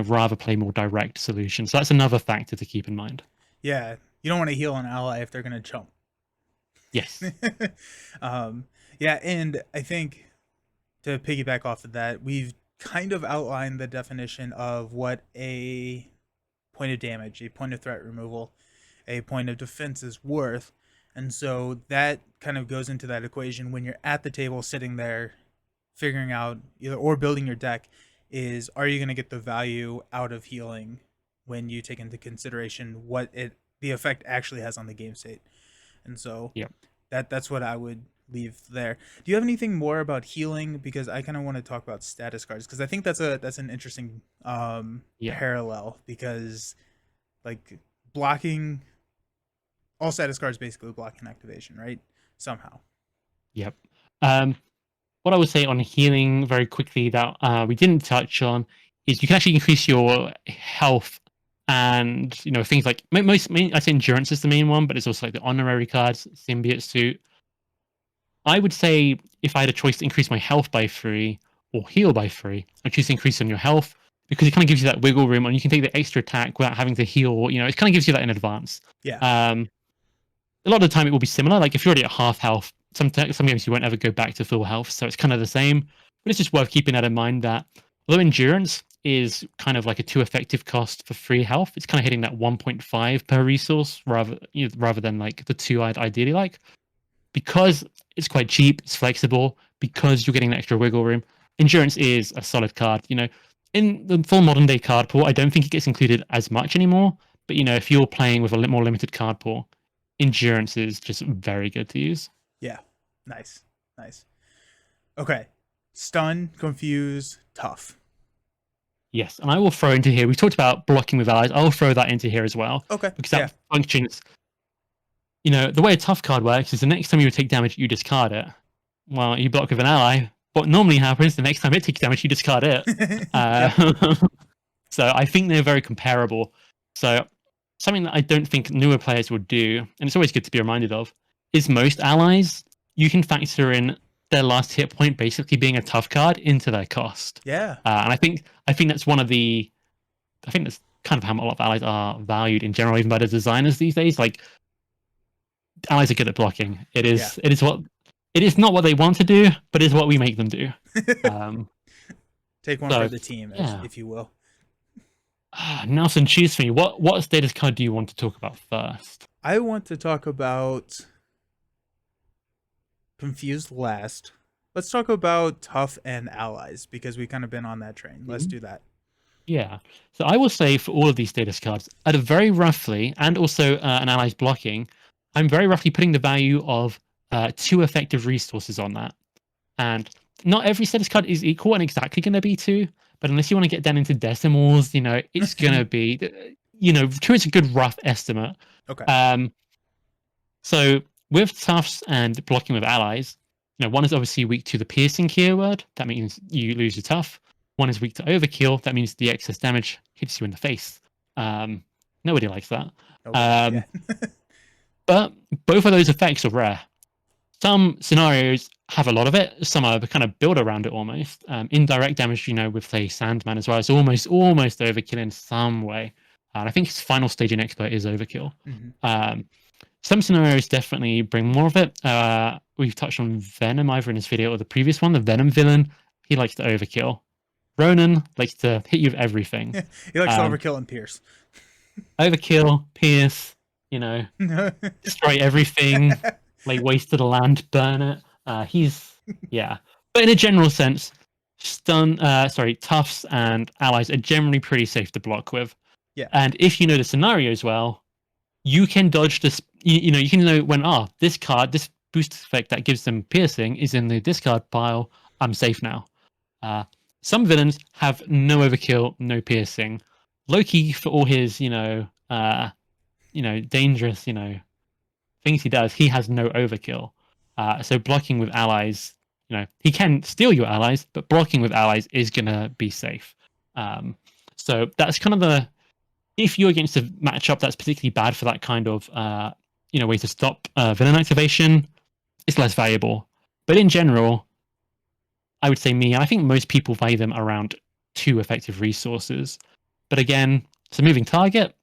rather play more direct solutions. So that's another factor to keep in mind. Yeah, you don't want to heal an ally if they're going to chump. Yes. um, yeah, and I think to piggyback off of that, we've kind of outlined the definition of what a point of damage, a point of threat removal, a point of defense is worth. And so that kind of goes into that equation when you're at the table sitting there figuring out either or building your deck is, are you going to get the value out of healing when you take into consideration what it the effect actually has on the game state. And so Yep. that's what I would leave there. Do you have anything more about healing? Because I kind of want to talk about status cards because I think that's an interesting Yeah. parallel because like blocking all status cards basically block an activation, right? Somehow. Yep. Um, what I would say on healing very quickly that we didn't touch on is you can actually increase your health and things like I say endurance is the main one, but it's also like the honorary cards, symbiote suit. I would say if I had a choice to increase my health by 3 or heal by 3, I'd choose to increase on your health because it kind of gives you that wiggle room and you can take the extra attack without having to heal. It kind of gives you that in advance. Yeah. Um, a lot of the time it will be similar. Like if you're already at half health, some games you won't ever go back to full health, so it's kind of the same. But it's just worth keeping that in mind that although endurance is kind of like a too effective cost for free health, it's kind of hitting that 1.5 per resource rather than like the 2 I'd ideally like, because it's quite cheap, it's flexible, because you're getting that extra wiggle room. Endurance is a solid card. In the full modern day card pool, I don't think it gets included as much anymore. But if you're playing with a more limited card pool, endurance is just very good to use. Yeah. Nice. Nice. Okay. Stun, confuse, tough. Yes, and I will throw into here. We talked about blocking with allies. I'll throw that into here as well Okay. because Yeah. that functions. The way a tough card works is the next time you take damage, you discard it. Well, you block with an ally. what normally happens, the next time it takes damage, you discard it. Yep. So I think they're very comparable. So something that I don't think newer players would do, and it's always good to be reminded of, is most allies, you can factor in their last hit point basically being a tough card into their cost. Yeah. And I think that's one of the I think that's kind of how a lot of allies are valued in general, even by the designers these days. Like allies are good at blocking. Yeah. It is not what they want to do, but it's what we make them do. Um, Take one for so the team, as yeah. if you will. Nelson, choose for me. What status card do you want to talk about first? I want to talk about Confused last. Let's talk about Tough and Allies because we kind of been on that train. Let's Mhm. do that. Yeah. So I will say for all of these status cards, at a very roughly, and also an ally's blocking, I'm very roughly putting the value of 2 effective resources on that. And not every status card is equal and exactly going to be 2, but unless you want to get down into decimals, it's going to be, 2 is a good rough estimate. Okay. Um, so with toughs and blocking with allies, one is obviously weak to the piercing keyword. That means you lose your tough. One is weak to overkill. That means the excess damage hits you in the face. Nobody likes that. Nobody. Yeah. Um, but both of those effects are rare. Some scenarios have a lot of it. Some are kind of built around it almost. Indirect damage, with say Sandman as well, it's almost overkill in some way. And I think his final stage in expert is overkill. Mm-hmm. Some scenarios definitely bring more of it. We've touched on Venom either in this video or the previous one. The Venom villain, he likes to overkill. Ronan likes to hit you with everything. He likes to Um, overkill and pierce. Overkill, pierce, destroy everything, like waste of the land, burn it. Yeah. But in a general sense, toughs and allies are generally pretty safe to block with. Yeah. And if you know the scenarios well, you can dodge this. You can know when this card, this boost effect that gives them piercing is in the discard pile. I'm safe now. Some villains have no overkill, no piercing. Loki, for all his dangerous things he does, he has no overkill. So blocking with allies, he can steal your allies, but blocking with allies is gonna be safe. So that's kind of if you're against a matchup that's particularly bad for that kind of way to stop villain activation, it's less valuable. But in general, I would say I think most people value them around 2 effective resources. But again, it's a moving target.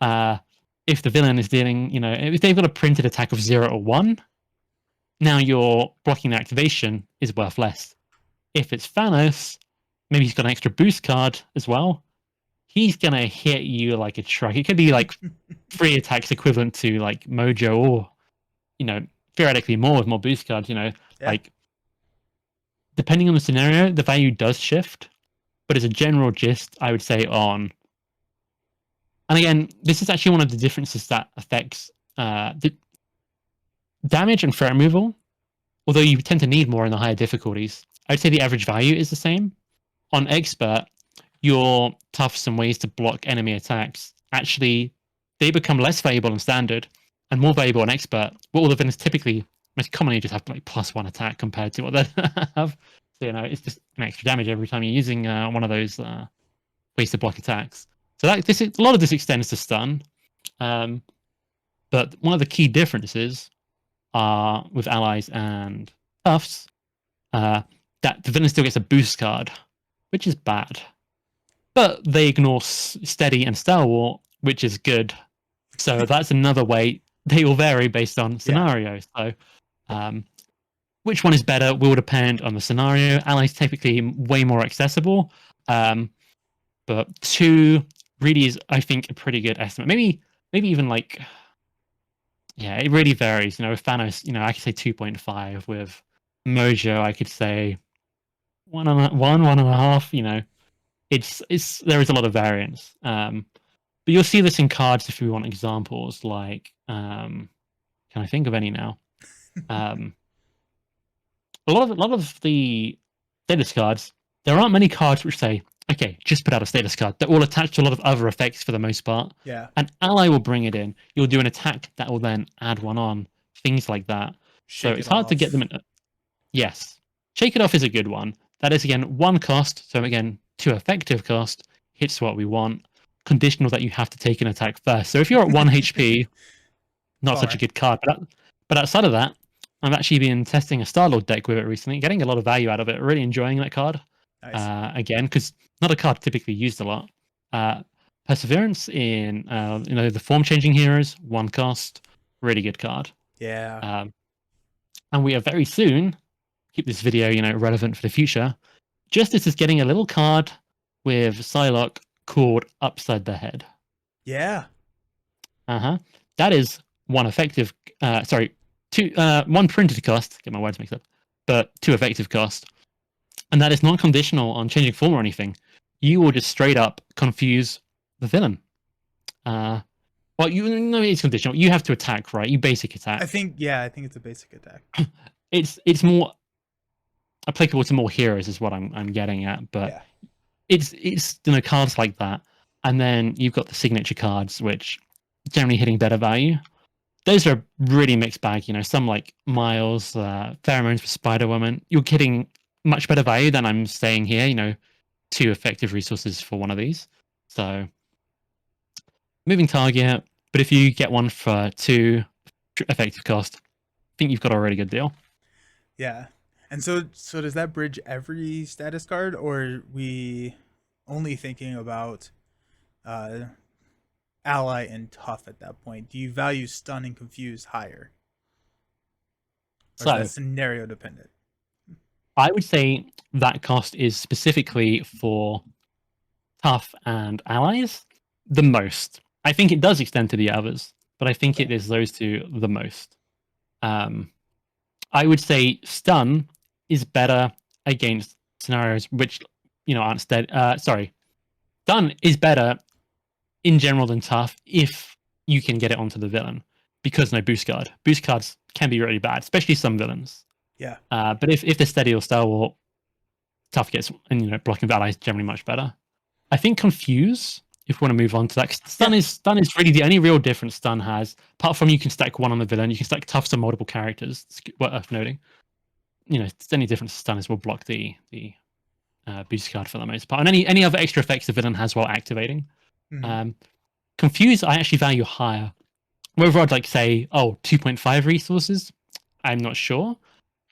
If the villain is dealing, if they've got a printed attack of 0 or 1, now your blocking the activation is worth less. If it's Thanos, maybe he's got an extra boost card as well. He's gonna hit you like a truck. It could be like 3 attacks equivalent to like Mojo, or theoretically more with more boost cards. Yeah. Like depending on the scenario, the value does shift. But as a general gist, I would say on. And again, this is actually one of the differences that affects the damage and threat removal. Although you tend to need more in the higher difficulties, I would say the average value is the same. On expert, your toughs and ways to block enemy attacks actually they become less valuable in standard and more valuable in expert. What all the villains typically most commonly just have like +1 attack compared to what they have. So it's just an extra damage every time you're using one of those ways to block attacks. So a lot of this extends to stun. But one of the key differences are with allies and toughs that the villain still gets a boost card, which is bad. But they ignore steady and stalwart, which is good. So that's another way. They will vary based on scenarios. So which one is better will depend on the scenario. Allies typically way more accessible. But 2 really is, I think, a pretty good estimate. Maybe even like, yeah, it really varies. With Thanos, I could say 2.5. With Mojo, I could say 1.5. It's there is a lot of variance. But you'll see this in cards if you want examples. Like, can I think of any now? A lot of the status cards, there aren't many cards which say, okay, just put out a status card. They're all attached to a lot of other effects for the most part. Yeah. An ally will bring it in. You'll do an attack that will then add one on. Things like that. Shake so it's it hard to off. get them in. Yes. Shake It Off is a good one. That is again one cost, so again 2 effective cost, hits what we want. Conditional that you have to take an attack first. So if you're at 1 HP, not such a Bummer. good card. But outside of that, I've actually been testing a Star-Lord deck with it recently, getting a lot of value out of it. Really enjoying that card. Nice. Again, because not a card typically used a lot. Uh, Perseverance in the form changing heroes, 1 cost, really good card. Yeah. And we are very soon keep this video relevant for the future. Justice is getting a little card with Psylocke called Upside the Head. Yeah. That is 1 effective. Two. 1 printed cost. Get my words mixed up, but 2 effective cost, and that is non-conditional on changing form or anything. You will just straight up confuse the villain. Well, it's conditional. You have to attack, right? You basic attack. I think it's a basic attack. It's more applicable to more heroes, is what I'm getting at. But Yeah. it's cards like that, and then you've got the signature cards, which generally hitting better value. Those are a really mixed bag. Some like Miles, Pheromones for Spider Woman. You're getting much better value than I'm saying here. 2 effective resources for one of these. So moving target, but if you get one for 2 effective cost, I think you've got a really good deal. Yeah. And so does that bridge every status card, or are we only thinking about uh ally and tough at that point? Do you value stun and confuse higher? Or is So that scenario dependent? I would say that cost is specifically for tough and allies the most. I think it does extend to the others, but I think Okay. it is those two the most. I would say stun is better against scenarios which aren't steady. Stun is better in general than tough if you can get it onto the villain, because no boost card. Boost cards can be really bad, especially some villains. Yeah. But if they're steady or stalwart, tough gets, and blocking allies is generally much better. I think confuse, if we want to move on to that, 'cause Yeah. stun is really the only real difference stun has. Apart from you can stack one on the villain, you can stack toughs on multiple characters. It's worth noting. It's the only difference stun is will block the boost card for the most part, and any other extra effects the villain has while activating. Mm-hmm. Confuse I actually value higher. Whether I'd say 2.5 resources, I'm not sure.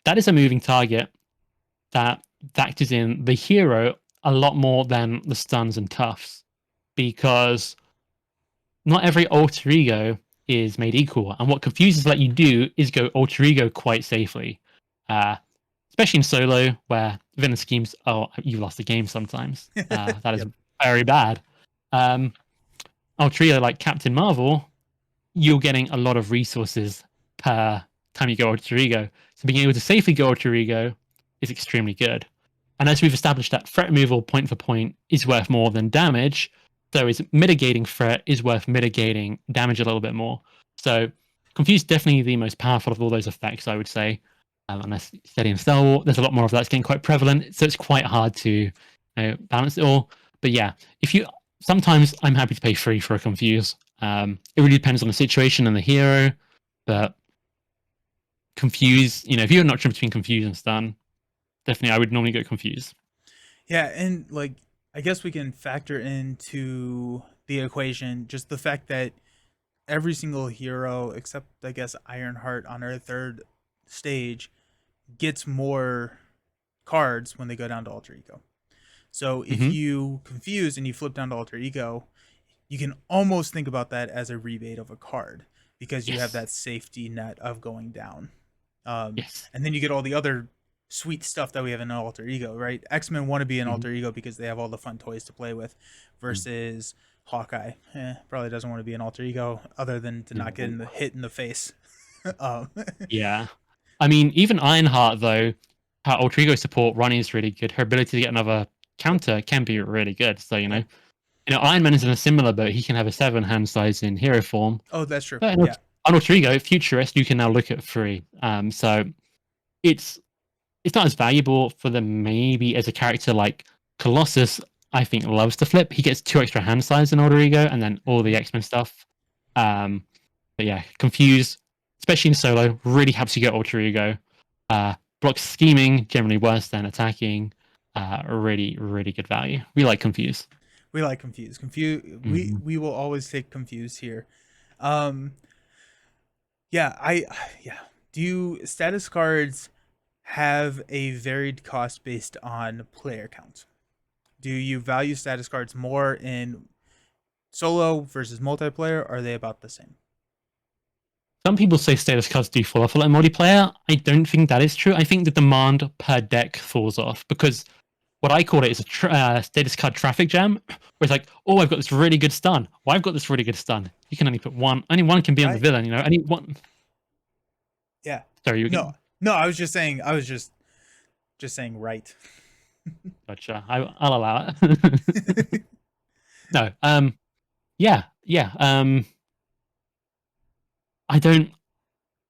That is a moving target that factors in the hero a lot more than the stuns and toughs, because not every alter ego is made equal, and what confuses let you do is go alter ego quite safely, especially in solo where villain schemes, you lost the game sometimes. That is Yep. very bad. Alter ego like Captain Marvel, you're getting a lot of resources per time you go alter ego, so being able to safely go alter ego is extremely good. And as we've established, that threat removal point for point is worth more than damage, so is mitigating threat is worth mitigating damage a little bit more. So confuse definitely the most powerful of all those effects, I would say. Unless steady and stalwart, there's a lot more of that's getting quite prevalent, so it's quite hard to balance it all. But yeah, sometimes I'm happy to pay free for a confuse. It really depends on the situation and the hero, but confuse, if you're not sure between confuse and stun, definitely I would normally go confuse. Yeah, and I guess we can factor into the equation just the fact that every single hero, except I guess Ironheart on our third stage, gets more cards when they go down to alter ego. So if Mm-hmm. you confuse and you flip down to alter ego, you can almost think about that as a rebate of a card because you have Yes. that safety net of going down. Um, Yes. and then you get all the other sweet stuff that we have in alter ego, right? X-Men want to be an Mm-hmm. alter ego because they have all the fun toys to play with, versus Hawkeye. Probably doesn't want to be an alter ego other than to not get in the hit in the face. um, Yeah. I mean, even Ironheart, though, her alter ego support running is really good. Her ability to get another yep. counter can be really good. So, Yeah. Iron Man is in a similar boat. He can have a 7 hand size in hero form. Oh, that's true. But Yeah. on alter ego, Futurist, you can now look at 3. So it's not as valuable for them maybe as a character like Colossus. I think loves to flip. He gets 2 extra hand size in alter ego, and then all the Mhm. X-Men stuff. But yeah, confuse, especially in solo, really helps you get alter ego. Block scheming, generally worse than attacking. Really, really good value. We like confuse. We like confuse. Confuse. We Mhm. we will always take confuse here. Um, yeah, yeah. Do status cards have a varied cost based on player count? Do you value status cards more in solo versus multiplayer? Or are they about the same? Some people say status cards do fall off a lot in multiplayer. I don't think that is true. I think the demand per deck falls off because what I call it is a status card traffic jam, where it's like, oh, I've got this really good stun. Well, I've got this really good stun. You can only put one. Only one can be on the Right? villain. You know, only one. Yeah. Sorry, you No. again. No, I was just saying. I was just saying right. Gotcha. I'll allow it. No. Yeah. Yeah. I don't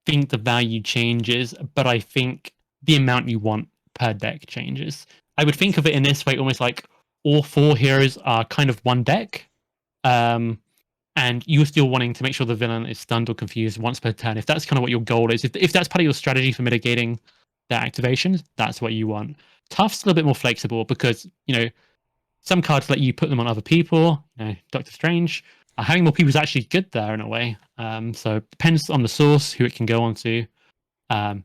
think the value changes, but I think the amount you want per deck changes. I would think Yes. of it in this way, almost like all four heroes are kind of one deck. Um, and you're still wanting to make sure the villain is stunned or confused once per turn. If that's kind of what your goal is, if that's part of your strategy for mitigating their activations, that's what you want. Tough's a little bit more flexible because, some cards let you put them on other people. Doctor Strange. Having more people is actually good there in a way. So it depends on the source, who it can go on to. Um,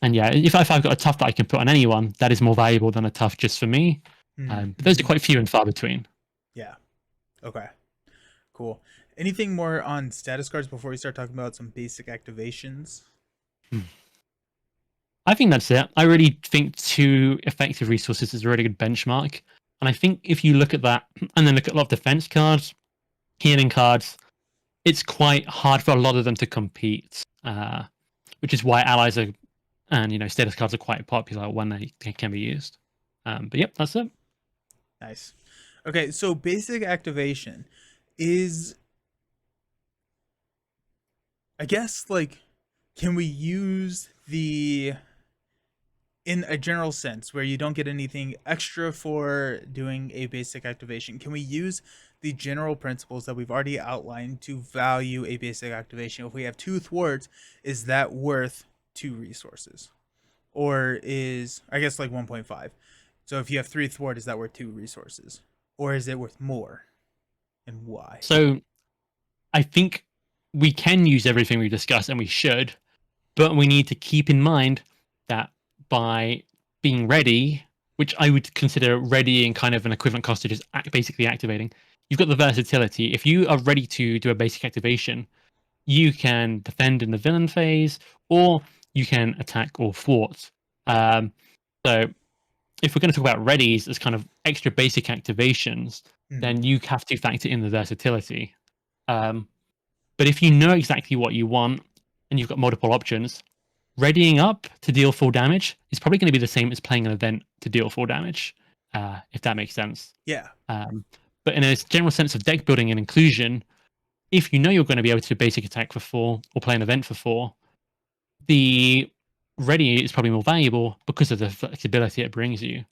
and yeah, if I've got a tough that I can put on anyone, that is more valuable than a tough just for me. But those are Mm-hmm. quite few and far between. Yeah. Okay. Cool. Anything more on status cards before we start talking about some basic activations? Hmm. I think that's it. I really think two effective resources is a really good benchmark. And I think if you look at that and then look at a lot of defense cards, healing cards, it's quite hard for a lot of them to compete, which is why allies are and status cards are quite popular when they can be used. But yep, that's it. Nice. Okay, so basic activation is, I guess, like, can we use the, in a general sense, where you don't get anything extra for doing a basic activation, can we use the general principles that we've already outlined to value a basic activation? If we have two thwarts, is that worth two resources? Or is, I guess, like 1.5? So if you have three thwart, is that worth two resources? Or is it worth more? And why? So I think we can use everything we discussed, and we should, but we need to keep in mind that by being ready, which I would consider readying kind of an equivalent cost to just basically activating, you've got the versatility. If you are ready to do a basic activation, you can defend in the villain phase, or you can attack or thwart. So if we're going to talk about readies as kind of extra basic activations, Mm-hmm. then you have to factor in the versatility. Um, but if you know exactly what you want and you've got multiple options, readying up to deal full damage is probably going to be the same as playing an event to deal full damage, if that makes sense. Yeah. Um, but in a general sense of deck building and inclusion, if you know you're going to be able to basic attack for 4 or play an event for 4, the ready is probably more valuable because of the flexibility it brings you.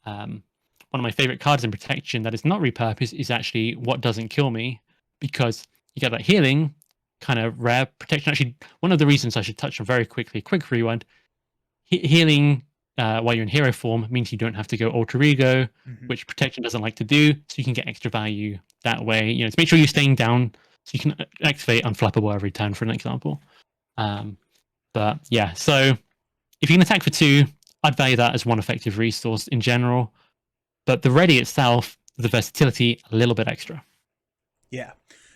Um, One of my favorite cards in protection that is not repurposed is actually What Doesn't Kill Me, because you get that healing, kind of rare protection. Actually, one of the reasons I should touch on very quickly, quick rewind, healing while you're in hero form means you don't have to go alter ego, Mm-hmm. which protection doesn't like to do, so you can get extra value that way. To make sure you're staying down so you can activate Unflappable every turn, for an example. Um, but yeah, so if you can attack for 2, I'd value that as one effective resource in general. But the ready itself, the versatility, a little bit extra. Yeah.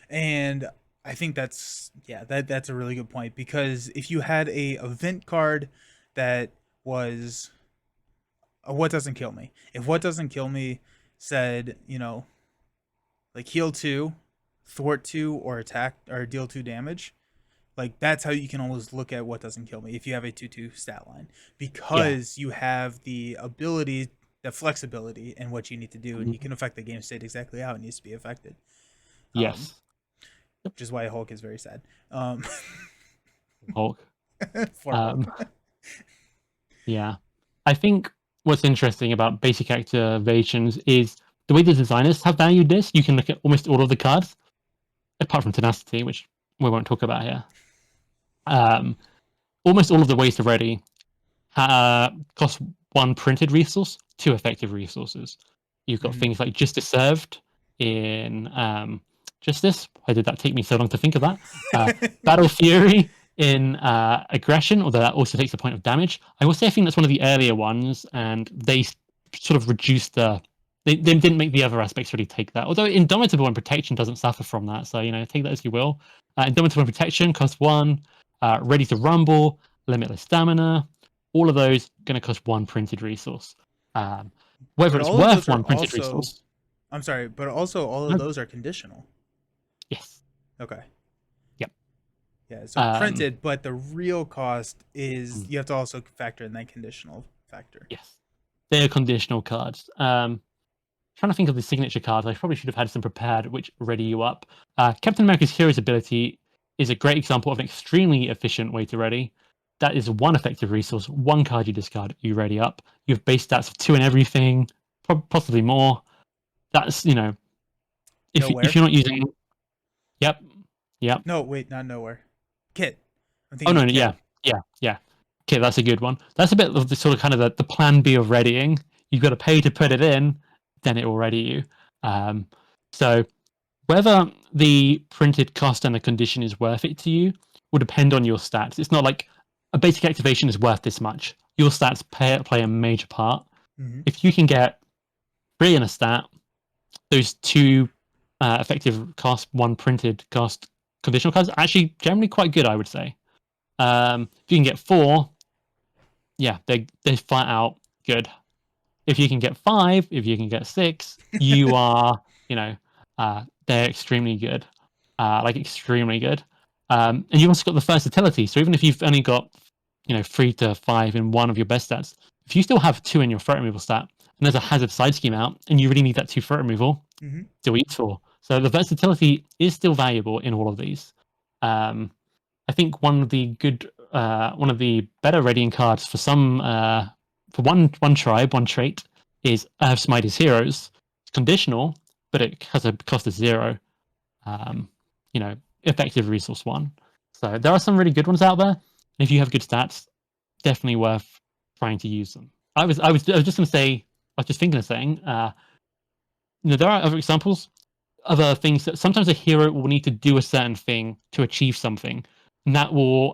And I think that's, yeah, that's a really good point, because if you had a event card that was what doesn't kill me. If what doesn't kill me said, like heal 2, thwart 2, or attack or deal 2 damage, like that's how you can always look at what doesn't kill me if you have a 2/2 stat line, Yeah. because you have the ability, the flexibility in what you need to do, and you Mhm. can affect the game state exactly how it needs to be affected. Um, Yes. Yep. which is why Hulk is very sad. Um, Hulk. for Um, Hulk. yeah. I think what's interesting about basic activations is the way the designers have valued this. You can look at almost all of the cards, apart from tenacity, which we won't talk about here. Um, Almost all of the ways to ready cost 1 printed resource, 2 effective resources. You've got Mm-hmm. things like Justice Served in Justice. Why did that take me so long to think of that? Battle Fury in Aggression, although that also takes a point of damage. I will say I think that's one of the earlier ones, and they sort of reduced they didn't make the other aspects really take that. Although Indomitable and Protection doesn't suffer from that, so take that as you will. Indomitable and Protection cost 1. Ready to Rumble, Limitless Stamina, all of those going to cost 1 printed resource. Um, whether But it's all of worth those are 1 printed also, resource, I'm sorry, but also all of no. those are conditional. Yes, Okay. yep. Yeah, so Um, printed, but the real cost is mm, you have to also factor in that conditional factor. yes, they're conditional cards. Trying to think of the signature cards. I probably should have had some prepared, which ready you up. Captain America's Hero's ability is a great example of an extremely efficient way to ready. That is 1 effective resource, 1 card you discard, you ready up. You have base stats of 2 and everything, possibly more. That's if Nowhere. you're not using, yep, yep. No, wait, not nowhere. Kit. I'm Oh thinking no, of no, Kit. yeah, yeah, yeah. Okay, that's a good one. That's a bit of the sort of kind of the plan B of readying. You've got to pay to put it in, then it will ready you. Um, so whether the printed cost and the condition is worth it to you will depend on your stats. It's not like a basic activation is worth this much. Your stats play a major part. Mm-hmm. If you can get 3 in a stat, those 2 effective cost, 1 printed cost conditional cards are actually generally quite good, I would say. If you can get 4, yeah, they're flat out good. If you can get 5, if you can get 6, you are, they're extremely good, like extremely good. And you've also got the versatility. So even if you've only got, 3 to 5 in one of your best stats, if you still have 2 in your threat removal stat, and there's a hazard side scheme out, and you really need that 2 threat removal, Mm-hmm. still useful. So the versatility is still valuable in all of these. Um, I think one of the better readying cards for for one tribe, one trait is Earth Smite Heroes. It's conditional, but it has a cost of 0. Um, effective resource 1. So there are some really good ones out there. And if you have good stats, definitely worth trying to use them. I was just going to say, I was just thinking of saying, there are other examples other things that sometimes a hero will need to do a certain thing to achieve something, and that will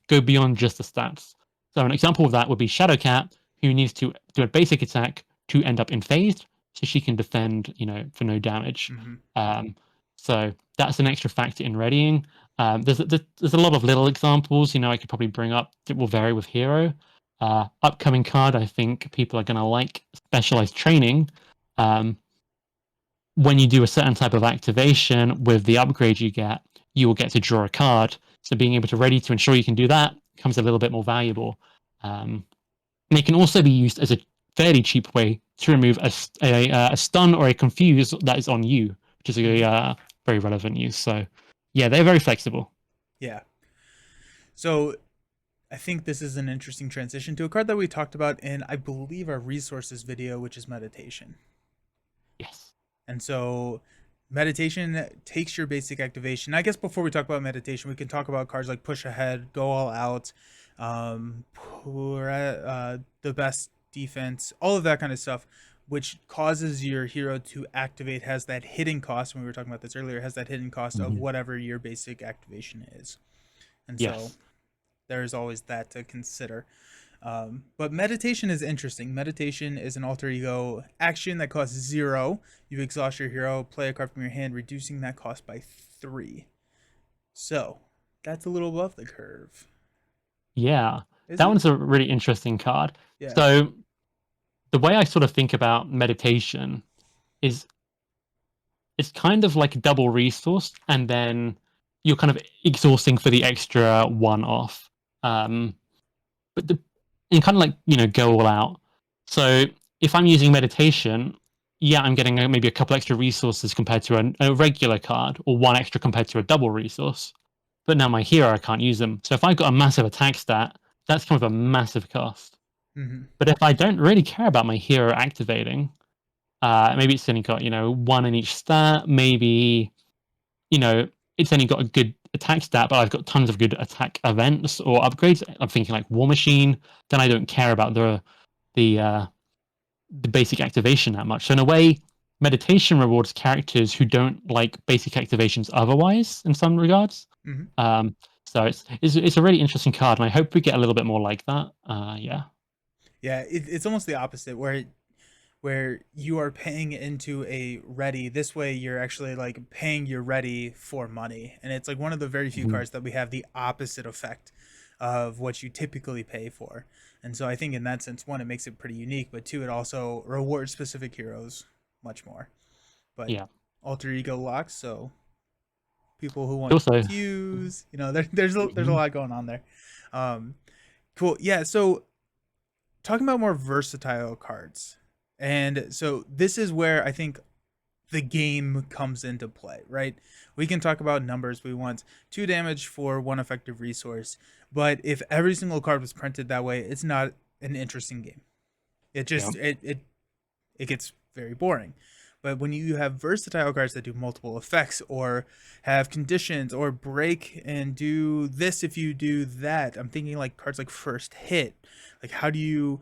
go beyond just the stats. So an example of that would be Shadowcat, who needs to do a basic attack to end up phased, so she can defend, for no damage. Mm-hmm. Um, so that's an extra factor in readying. There's a lot of little examples, I could probably bring up that will vary with hero. Upcoming card, I think people are going to like specialized training. When you do a certain type of activation with the upgrade you get, you will get to draw a card. So being able to ready to ensure you can do that becomes a little bit more valuable. And it can also be used as a fairly cheap way to remove a stun or a confuse that is on you, which is Mm-hmm. a very relevant use. So yeah, they're very flexible. Yeah. So I think this is an interesting transition to a card that we talked about in, I believe, our resources video, which is meditation. Yes. And so meditation takes your basic activation. I guess before we talk about meditation, we can talk about cards like push ahead, go all out, the best defense, all of that kind of stuff, which causes your hero to activate, has that hidden cost. When we were talking about this earlier, has that hidden cost of Mhm. whatever your basic activation is. And so Yes. there's always that to consider. But meditation is interesting. Meditation is an alter ego action that costs 0. You exhaust your hero, play a card from your hand, reducing that cost by 3. So that's a little above the curve. Yeah. Is That it? one's a really interesting card. Yeah. So the way I sort of think about meditation is it's kind of like a double resource, and then you're kind of exhausting for the extra one off. But and kind of like go all out. So if I'm using meditation, yeah, I'm getting maybe a couple extra resources compared to a regular card, or 1 extra compared to a double resource. But now my hero, I can't use them. So if I've got a massive attack stat, that's kind of a massive cost. Mm-hmm. But if I don't really care about my hero activating, maybe it's only got 1 in each stat. Maybe you know it's only got a good attack stat, but I've got tons of good attack events or upgrades. I'm thinking like War Machine. Then I don't care about the uh, the basic activation that much. So in a way, meditation rewards characters who don't like basic activations otherwise in some regards. Hmm. Um, so it's a really interesting card, and I hope we get a little bit more like that. Yeah. Yeah, it's almost the opposite, where you are paying into a ready. This way, you're actually like paying your ready for money, and it's like one of the very few Mhm. cards that we have the opposite effect of what you typically pay for. And so I think in that sense, one, it makes it pretty unique, but two, it also rewards specific heroes much more. But Yeah. alter ego locks, so people who want Also, confuse, there's a mhm, lot going on there. Um, cool, yeah. So talking about more versatile cards, and so this is where I think the game comes into play, right? We can talk about numbers. We want 2 damage for 1 effective resource, but if every single card was printed that way, it's not an interesting game. It yeah. just it gets very boring. But when you have versatile cards that do multiple effects or have conditions or break and do this if you do that, I'm thinking like cards like first hit. Like how do you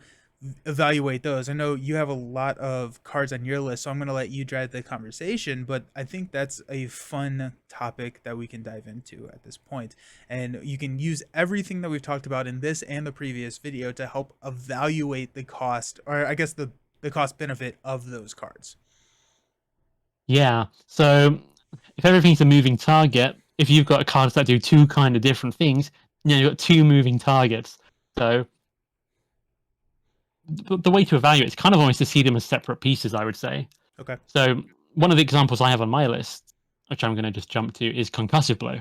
evaluate those? I know you have a lot of cards on your list, so I'm going to let you drive the conversation, but I think that's a fun topic that we can dive into at this point. And you can use everything that we've talked about in this and the previous video to help evaluate the cost, or I guess the cost benefit of those cards. Yeah. So if everything's a moving target, if you've got cards that do two kind of different things, you've got two moving targets. So the way to evaluate is kind of almost to see them as separate pieces, I would say. Okay. So one of the examples I have on my list, which I'm going to just jump to, is concussive blow.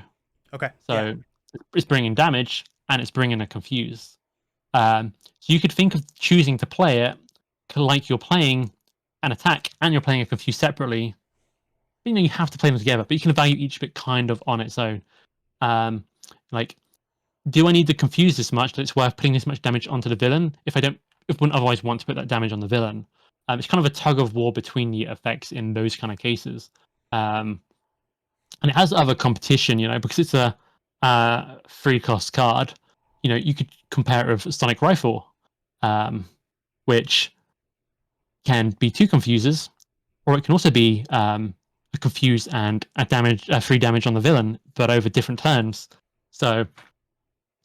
Okay. Yeah. So it's bringing damage and it's bringing a confuse. So you could think of choosing to play it like you're playing an attack and you're playing a confuse separately. You have to play them together, but you can evaluate each bit kind of on its own. Um, like, do I need to confuse this much that it's worth putting this much damage onto the villain if I wouldn't otherwise want to put that damage on the villain? It's kind of a tug of war between the effects in those kind of cases. Um, and it has other competition, because it's a free cost card. You could compare it with Sonic Rifle, um, which can be two confuses, or it can also be a confuse and free damage on the villain, but over different turns. So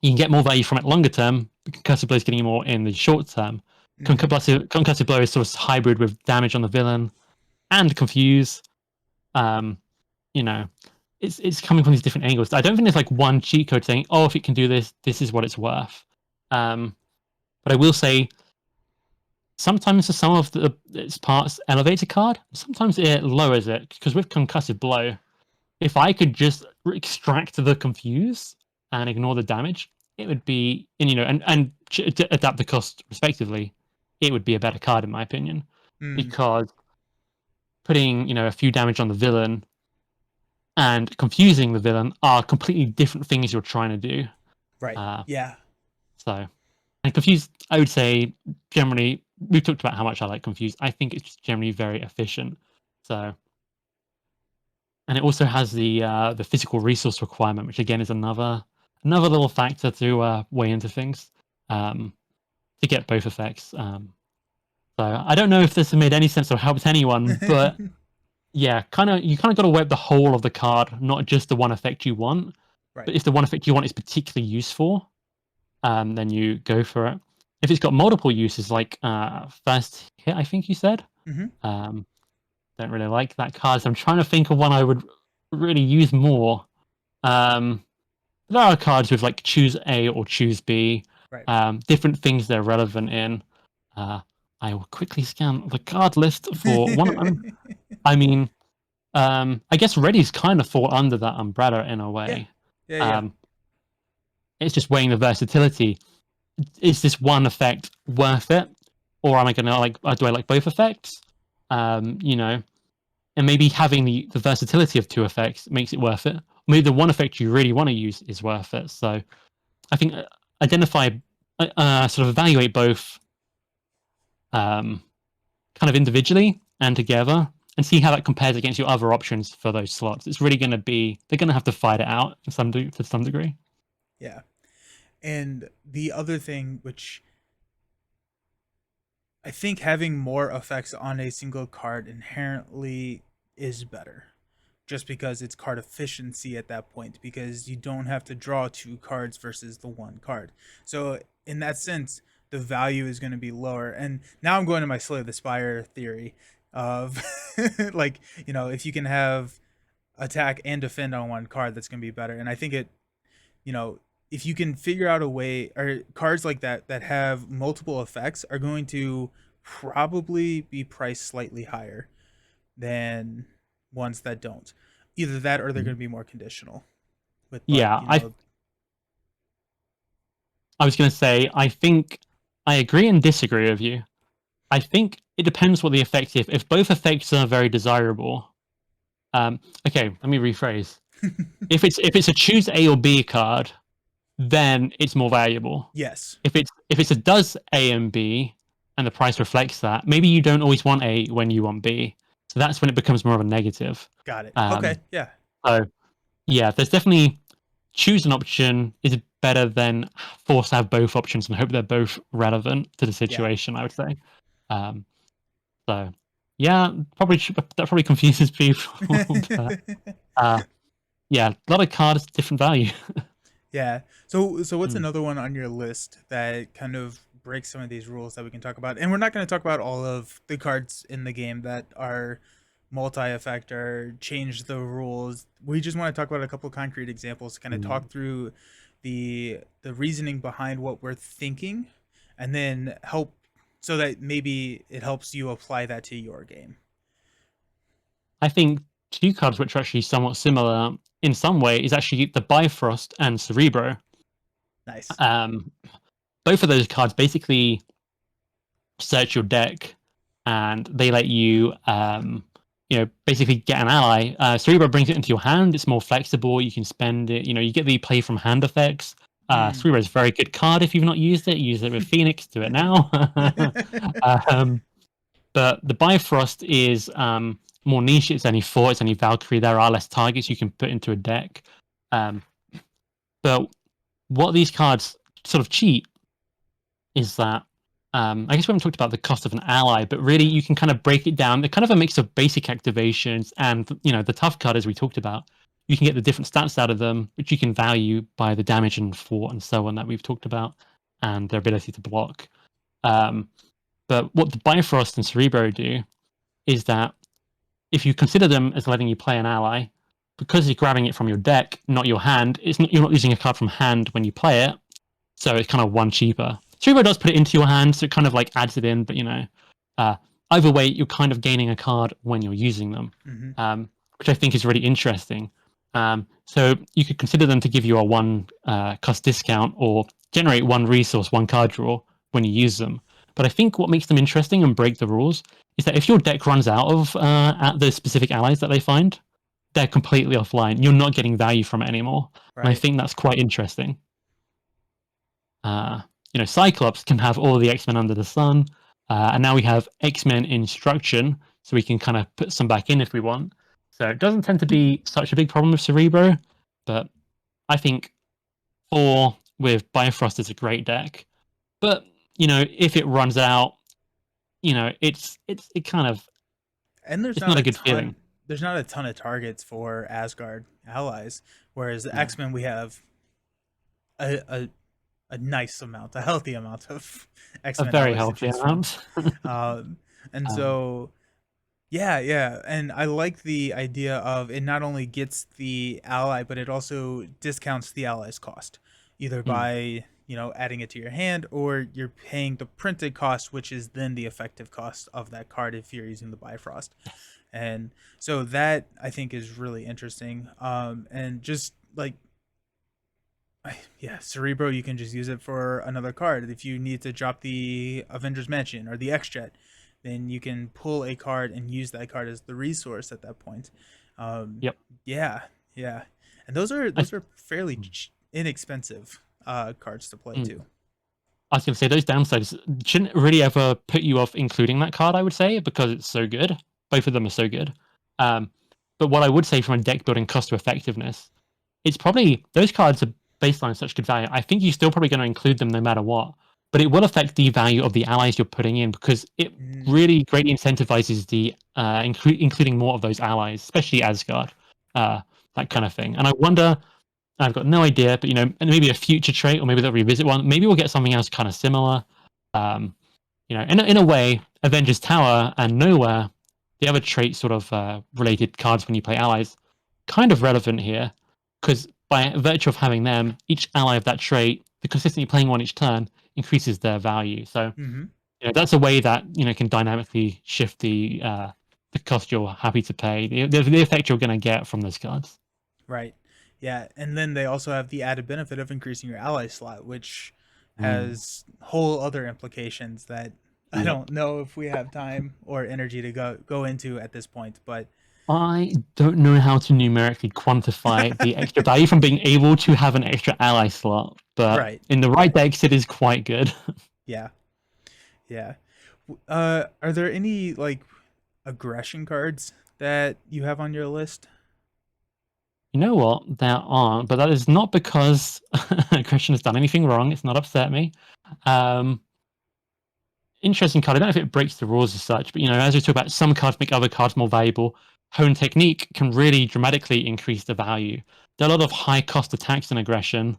you can get more value from it longer term. Concussive blow is getting you more in the short term. Mm-hmm. Concussive blow is sort of hybrid with damage on the villain and confuse. Um, you know, it's coming from these different angles. I don't think there's like one cheat code saying, "Oh, if it can do this, this is what it's worth." Um, but I will say, sometimes some of its parts elevates a card. Sometimes it lowers it because with concussive blow, if I could just extract the confuse and ignore the damage, it would be, and adapt the cost respectively. It would be a better card in my opinion, Mm. because putting a few damage on the villain and confusing the villain are completely different things you're trying to do. Right. Uh, Yeah. so, and confuse, I would say generally, we've talked about how much I like confuse. I think it's generally very efficient. So, and it also has the physical resource requirement, which again is another little factor to weigh into things, um, to get both effects. So I don't know if this has made any sense or helped anyone, but yeah, you kind of got to weigh up the whole of the card, not just the one effect you want. Right. But if the one effect you want is particularly useful, then you go for it. If it's got multiple uses, like first hit, I think you said, Mm-hmm. um, don't really like that card. So I'm trying to think of one I would really use more. Um, there are cards with like choose A or choose B, Right. different things they're relevant in. Uh, I will quickly scan the card list for one of them. I mean, I guess Ready's kind of fall under that umbrella in a Yeah. way. Yeah. Yeah. Um, it's just weighing the versatility. Is this one effect worth it, or am I gonna do I like both effects? You know, and maybe having the versatility of two effects makes it worth it. Maybe the one effect you really want to use is worth it. So I think identify, sort of evaluate both, kind of individually and together, and see how that compares against your other options for those slots. It's really going to be they're going to have to fight it out to some degree. Yeah. And the other thing, which I think having more effects on a single card inherently is better. Just because it's card efficiency at that point, because you don't have to draw two cards versus the one card. So in that sense, the value is going to be lower. And now I'm going to my Slay the Spire theory of like, if you can have attack and defend on one card, that's going to be better. And I think you know, if you can figure out a way, or cards like that that have multiple effects are going to probably be priced slightly higher than ones that don't. Either that or they're going to be more conditional with like, Yeah, I was going to say I think I agree and disagree with you. I think it depends what the effect is. If both effects are very desirable, okay, let me rephrase. If it's a choose A or B card, then it's more valuable. yes, If it's a does A and B and the price reflects that, maybe you don't always want A when you want B. So that's when it becomes more of a negative. got it. Okay, Um, yeah, so yeah, there's definitely choose an option is better than force to have both options and hope they're both relevant to the yeah. situation, I would say. Um, so yeah, that probably confuses people. But uh, yeah, a lot of cards, different value. Yeah. So what's Mm. another one on your list that kind of breaks some of these rules that we can talk about? And we're not going to talk about all of the cards in the game that are multi-effect or change the rules. We just want to talk about a couple of concrete examples to kind of Mm. talk through the reasoning behind what we're thinking, and then help so that maybe it helps you apply that to your game. I think two cards which are actually somewhat similar in some way is actually the Bifrost and Cerebro. Nice. Um, both of those cards basically search your deck and they let you basically get an ally. Cerebro brings it into your hand. It's more flexible. You can spend it. You get the play from hand effects. Mm. Cerebro is a very good card if you've not used it. Use it with Phoenix. Do it now. um, but the Bifrost is more niche. It's only 4. It's only Valkyrie. There are less targets you can put into a deck. Um, but what these cards sort of cheat is that I guess we haven't talked about the cost of an ally, but really you can kind of break it down. They're kind of a mix of basic activations and the tough card as we talked about. You can get the different stats out of them, which you can value by the damage and fort and so on that we've talked about, and their ability to block. But what the Bifrost and Cerebro do is that if you consider them as letting you play an ally, because you're grabbing it from your deck, not your hand, you're not using a card from hand when you play it, so it's kind of one cheaper. Cerebro does put it into your hand, so it kind of like adds it in, but uh, either way, you're kind of gaining a card when you're using them, Mm-hmm. which I think is really interesting. So you could consider them to give you a one cost discount or generate one resource, one card draw when you use them. But I think what makes them interesting and break the rules is that if your deck runs out of at the specific allies that they find, they're completely offline. You're not getting value from it anymore, and I Right. think that's quite interesting. Cyclops can have all the X-Men under the sun, and now we have X-Men Instruction, so we can kind of put some back in if we want. So it doesn't tend to be such a big problem with Cerebro, but I think 4 with Bifrost is a great deck. But if it runs out, it kind of And it's not a good feeling. there's not a ton of targets for Asgard allies, whereas the No, X-Men we have a, a a nice amount, a healthy amount of a X-Men very allies to healthy choose from. amount. And um, so yeah, and I like the idea of it not only gets the ally, but it also discounts the ally's cost, either mm, by adding it to your hand, or you're paying the printed cost, which is then the effective cost of that card if you're using the Bifrost. And so that I think is really interesting. And just like yeah, Cerebro, you can just use it for another card. If you need to drop the Avengers Mansion or the X Jet, then you can pull a card and use that card as the resource at that point. Um, yep. yeah, yeah, and those are I, fairly mm, inexpensive cards to play mm. too. I was going to say those downsides shouldn't really ever put you off including that card. I would say because it's so good. both of them are so good. Um, but what I would say from a deck building cost to effectiveness, it's probably those cards are baseline such good value. I think you're still probably going to include them no matter what, but it will affect the value of the allies you're putting in because it Mm, really greatly incentivizes the including more of those allies, especially Asgard, uh, that kind yep. of thing. And I wonder, I've got no idea, but maybe a future trait, or maybe they'll revisit one. Maybe we'll get something else kind of similar. Um, in a way, Avengers Tower and Nowhere, the other trait sort of related cards when you play allies, kind of relevant here, because by virtue of having them, each ally of that trait, the consistently playing one each turn, increases their value. So Mm-hmm. that's a way that can dynamically shift the cost you're happy to pay, the effect you're going to get from those cards. Right. Yeah, and then they also have the added benefit of increasing your ally slot, which Mm. has whole other implications that I Yep. don't know if we have time or energy to go into at this point. But I don't know how to numerically quantify the extra value from being able to have an extra ally slot, but right, in the right decks, it is quite good. yeah, yeah. Are there any like aggression cards that you have on your list? You know what? There aren't, but that is not because Christian has done anything wrong. It's not upset me. Um, Interesting card. I don't know if it breaks the rules as such, but as we talk about, some cards make other cards more valuable. Hone Technique can really dramatically increase the value. There are a lot of high cost attacks in aggression.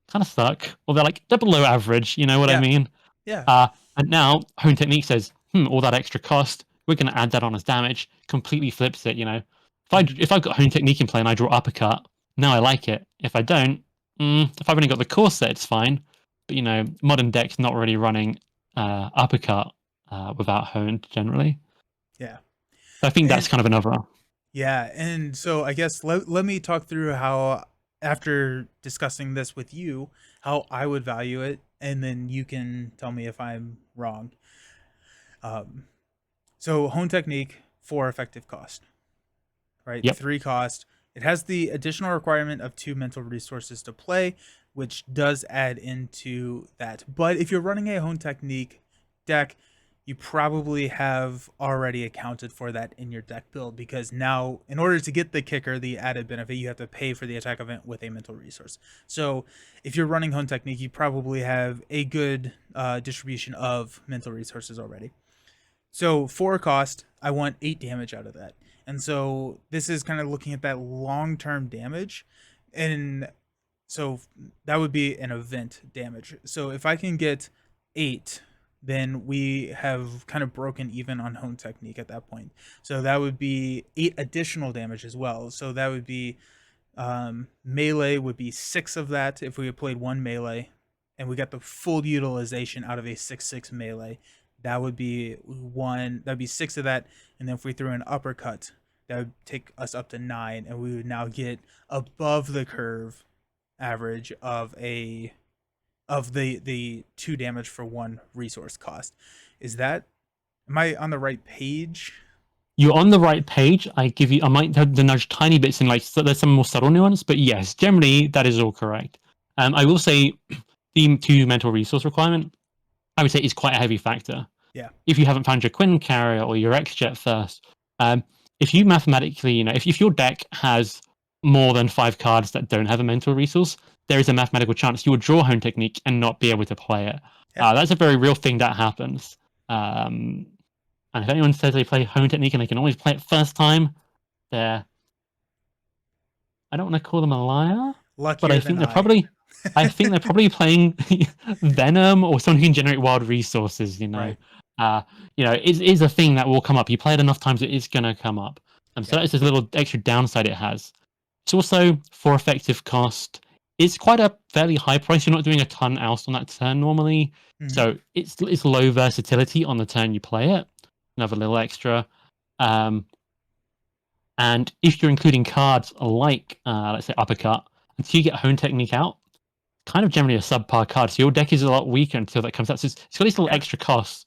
Kind of suck. Well, they're below average. You know what I Yeah, mean? yeah. And now Hone Technique says, all that extra cost, we're going to add that on as damage. Completely flips it. Hmm. If I've got Hone Technique in play and I draw uppercut, now I like it. If I don't, if I've only got the core set, it's fine. But modern decks not really running uppercut without honed generally. Yeah, So I think that's and kind of another. yeah, and so I guess let me talk through how, after discussing this with you, how I would value it, and then you can tell me if I'm wrong. Um, so hone technique, 4 effective cost, right? Yep. 3 cost. It has the additional requirement of 2 mental resources to play, which does add into that. But if you're running a hone technique deck, you probably have already accounted for that in your deck build, because now, in order to get the kicker, the added benefit, you have to pay for the attack event with a mental resource. So if you're running hone technique, you probably have a good distribution of mental resources already. So 4 cost, I want 8 damage out of that. And so this is kind of looking at that long-term damage. And so that would be an event damage. So if I can get 8, then we have kind of broken even on hone technique at that point. So that would be 8 additional damage as well. So that would be melee would be 6 of that if we had played 1 melee, and we got the full utilization out of a 6/6 melee. That would be 1. That'd be 6 of that, and then if we threw an uppercut, that would take us up to 9, and we would now get above the curve average of the 2 damage for 1 resource cost. Is that, am I on the right page? You're on the right page. I might have the nudge tiny bits in so there's some more subtle nuance, but yes, generally that is all correct. I will say the 2 mental resource requirement, I would say, is quite a heavy factor. Yeah. If you haven't found your Quinn carrier or your X Jet first, if you mathematically, if your deck has more than 5 cards that don't have a mental resource, there is a mathematical chance you will draw Hone Technique and not be able to play it. Yeah. That's a very real thing that happens. And if anyone says they play Hone Technique and they can always play it first time, they're, I don't want to call them a liar, but Luckier than I. I think they're probably playing Venom or someone who can generate wild resources. Right. It is a thing that will come up. You play it enough times, it is gonna come up. So Yeah. that's just a little extra downside it has. It's also, for effective cost, it's quite a fairly high price. You're not doing a ton else on that turn normally, Hmm. so it's low versatility on the turn you play it. Another little extra. Um, and if you're including cards like, let's say, Uppercut, until you get Hone Technique out, kind of generally a subpar card. So your deck is a lot weaker until that comes out. So it's got these little Yeah. extra costs.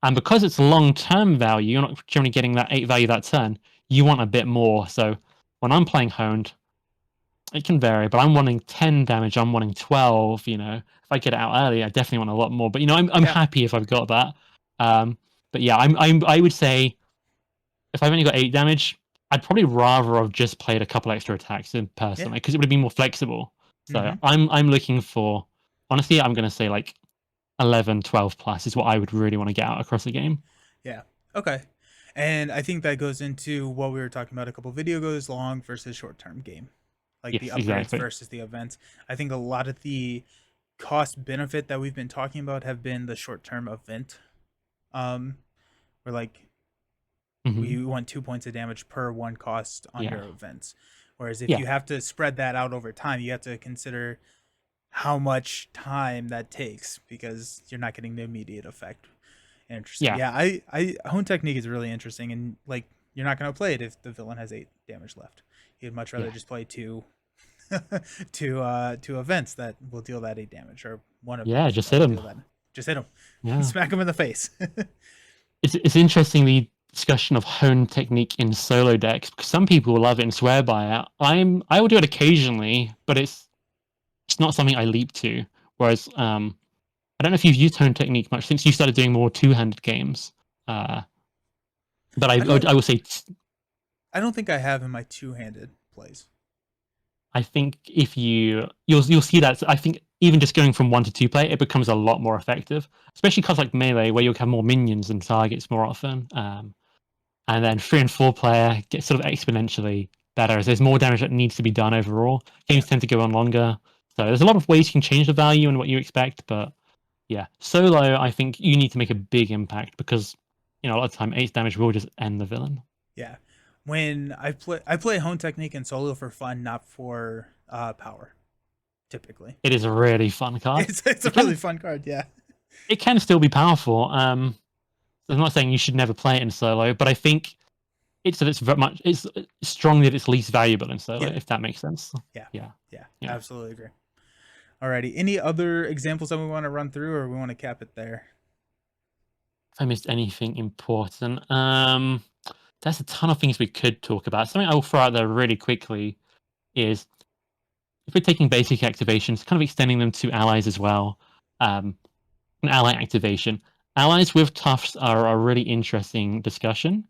And because it's long-term value, you're not generally getting that 8 value that turn. You want a bit more. So when I'm playing Honed, it can vary, but I'm wanting 10 damage, I'm wanting 12, If I get it out early, I definitely want a lot more. But I'm Yeah. happy if I've got that. But yeah, I would say if I've only got 8 damage, I'd probably rather have just played a couple extra attacks in Yeah. personally because it would have been more flexible. So Mm-hmm. I'm looking for, honestly, I'm gonna say like 11, 12 plus is what I would really want to get out across the game. Yeah. Okay. And I think that goes into what we were talking about a couple video goes, long versus short term game, like the Yes, upgrades exactly. versus the events. I think a lot of the cost benefit that we've been talking about have been the short term event. Um, where like Hmm. we want 2 points of damage per one cost on Yeah, your events. Whereas if yeah, you have to spread that out over time, you have to consider how much time that takes because you're not getting the immediate effect. Interesting. yeah, Yeah, I hone technique is really interesting, and like you're not gonna play it if the villain has 8 damage left. You'd much rather yeah, just play two events that will deal that 8 damage, or one yeah. event Just that hit will him. deal that. Just hit him, Yeah, smack him in the face. it's interesting the discussion of hone technique in solo decks because some people love it and swear by it. I will do it occasionally, but it's not something I leap to. Whereas I don't know if you've used hone technique much since you started doing more two-handed games. Uh, but I don't. I will say I don't think I have in my two-handed plays. I think if you'll see that I think even just going from 1 to 2 play, it becomes a lot more effective, especially cards like melee where you'll have more minions and targets more often. And then 3 and 4 player gets sort of exponentially better as there's more damage that needs to be done overall. Yeah, Games tend to go on longer, so there's a lot of ways you can change the value and what you expect. But yeah, solo I think you need to make a big impact because a lot of time 8 damage will just end the villain. yeah. When I play hone technique and solo for fun, not for power. Typically, It is a really fun card. it's a It really can fun card. Yeah, it can still be powerful. I'm not saying you should never play it in solo, but I think it's very much it's strongly that it's least valuable in solo, yeah, if that makes sense. yeah, Yeah, yeah. yeah. Absolutely agree. Alrighty. Any other examples that we want to run through, or we want to cap it there? If I missed anything important, there's a ton of things we could talk about. Something I will throw out there really quickly is if we're taking basic activations, kind of extending them to allies as well. An ally activation. Allies with tufts are a really interesting discussion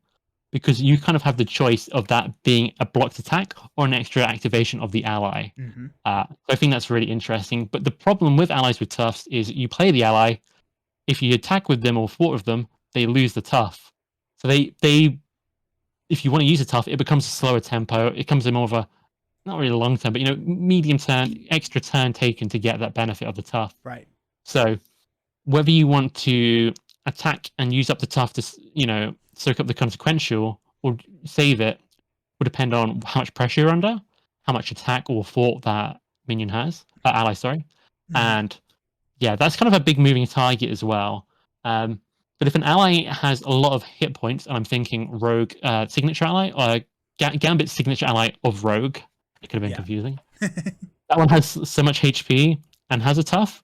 because you kind of have the choice of that being a blocked attack or an extra activation of the ally. Mm-hmm. So I think that's really interesting. But the problem with allies with tufts is you play the ally. If you attack with them or thwart with them, they lose the tough. So they if you want to use a tough, it becomes a slower tempo. It comes in more of a not really long term, but medium turn, extra turn taken to get that benefit of the tough. Right. So whether you want to attack and use up the tough to soak up the consequential or save it will depend on how much pressure you're under, how much attack or thought that minion has, ally, sorry. Mm-hmm. And yeah, that's kind of a big moving target as well. But if an ally has a lot of hit points, and I'm thinking rogue signature ally or gambit signature ally of rogue, it could have been Yeah. confusing. That one has so much HP and has a tough,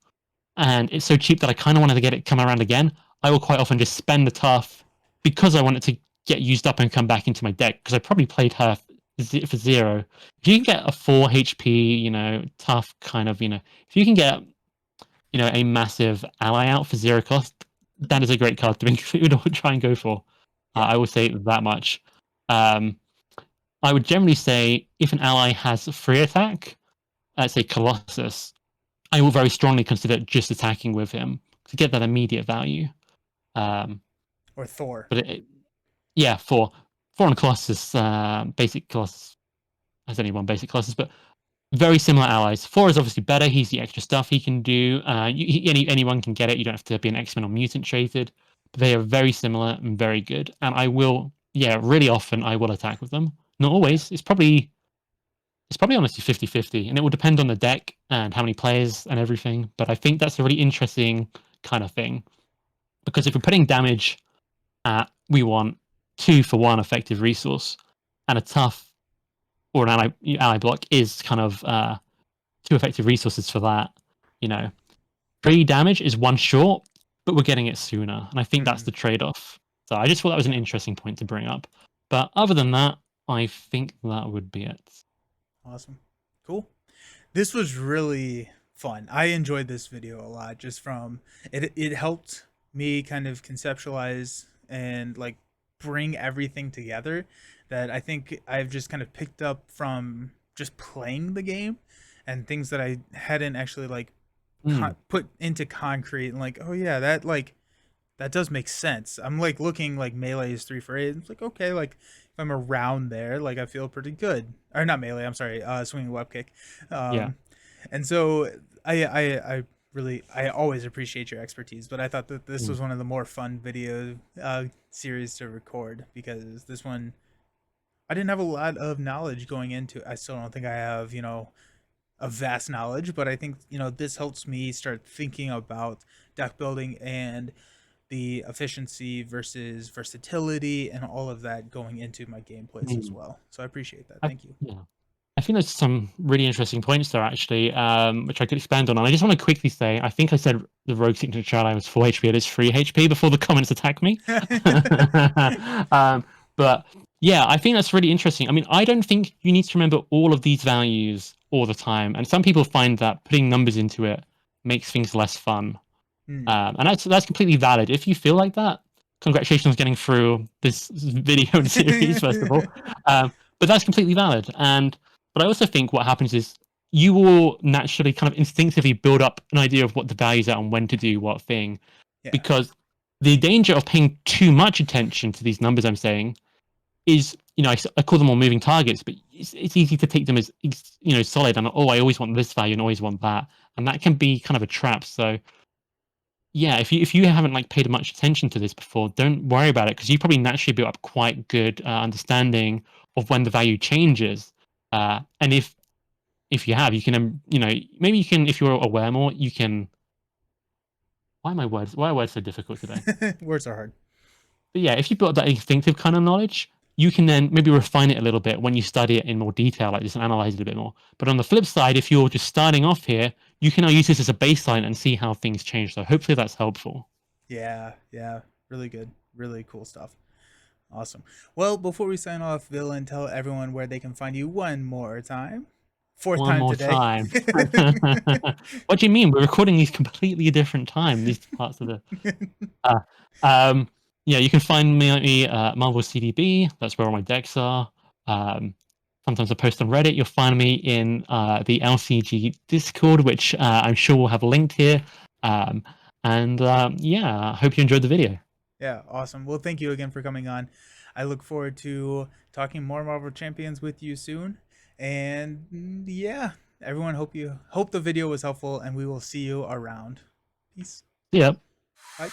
and it's so cheap that I kind of wanted to get it come around again. I will quite often just spend the tough because I want it to get used up and come back into my deck because I probably played her for 0. If you can get a 4 HP, tough kind of, if you can get a massive ally out for 0 cost, that is a great card to include or try and go for. Yeah. I would say that much. Um, I would generally say if an ally has free attack, let's say Colossus, I will very strongly consider just attacking with him to get that immediate value. Um, Or Thor. but yeah, for on Colossus, basic Colossus has only one basic Colossus, but very similar allies. 4 is obviously better. He's the extra stuff he can do. Anyone can get it. You don't have to be an X-Men or mutant traded. But they are very similar and very good. And I will, yeah, really often I will attack with them. Not Yeah. always. It's probably honestly 50-50. And it will depend on the deck and how many players and everything. But I think that's a really interesting kind of thing. Because if we're putting damage at, we want 2 for 1 effective resource. And a tough or an ally block is kind of 2 effective resources for that. You know, 3 damage is 1 short, but we're getting it sooner. And I think that's Mm-hmm. the trade off. So I just thought that was an Yeah. interesting point to bring up. But other than that, I think that would be it. Awesome. Cool. This was really fun. I enjoyed this video a lot. Just from it helped me kind of conceptualize and like bring everything together that I think I've just kind of picked up from just playing the game, and things that I hadn't actually like Mm, put into concrete, and like, oh yeah, that like that does make sense. I'm like looking like melee is 3 for 8. It's like, okay, like if I'm around there, like I feel pretty good. Or not melee, I'm sorry, swinging web kick. yeah. Um, and so I really I always appreciate your expertise, but I thought that this Mm, was one of the more fun video series to record, because this one I didn't have a lot of knowledge going into. I still don't think I have, a vast knowledge, but I think, this helps me start thinking about deck building and the efficiency versus versatility and all of that going into my gameplays as mm. well. So I appreciate that. I, Thank you. yeah. I think there's some really interesting points there, actually, which I could expand on. And I just want to quickly say, I think I said the rogue signature ally was 4 HP. It is 3 HP before the comments attack me. um, but yeah, I think that's really interesting. I mean, I don't think you need to remember all of these values all the time. And some people find that putting numbers into it makes things less fun. Hmm. And that's completely valid. If you feel like that, congratulations on getting through this video series, first of all. But that's completely valid. But I also think what happens is you will naturally kind of instinctively build up an idea of what the values are and when to do what thing. Yeah. Because the danger of paying too much attention to these numbers I'm saying is, I call them all moving targets, but it's easy to take them as, solid. And, oh, I always want this value and always want that. And that can be kind of a trap. So yeah, if you haven't like paid much attention to this before, don't worry about it, because you probably naturally built up quite good understanding of when the value changes. And if you have, you can maybe you can, if you're aware more, you can. Why are words so difficult today? Words are hard. But yeah, if you built that instinctive kind of knowledge, you can then maybe refine it a little bit when you study it in more detail, like this, and analyze it a bit more. But on the flip side, if you're just starting off here, you can now use this as a baseline and see how things change. So hopefully that's helpful. Yeah. Yeah. Really good. Really cool stuff. Awesome. Well, before we sign off, Villain, tell everyone where they can find you one more time. Fourth One time more today. time. What do you mean? We're recording these completely different time. These parts of the. Uh, um, yeah, you can find me at Marvel CDB. That's where all my decks are. Um, Sometimes I post on Reddit. You'll find me in the LCG Discord, which I'm sure we'll have linked here. Yeah, I hope you enjoyed the video. Yeah, awesome. Well, thank you again for coming on. I look forward to talking more Marvel Champions with you soon. And yeah, everyone, hope the video was helpful, and we will see you around. Peace. Yeah. Bye.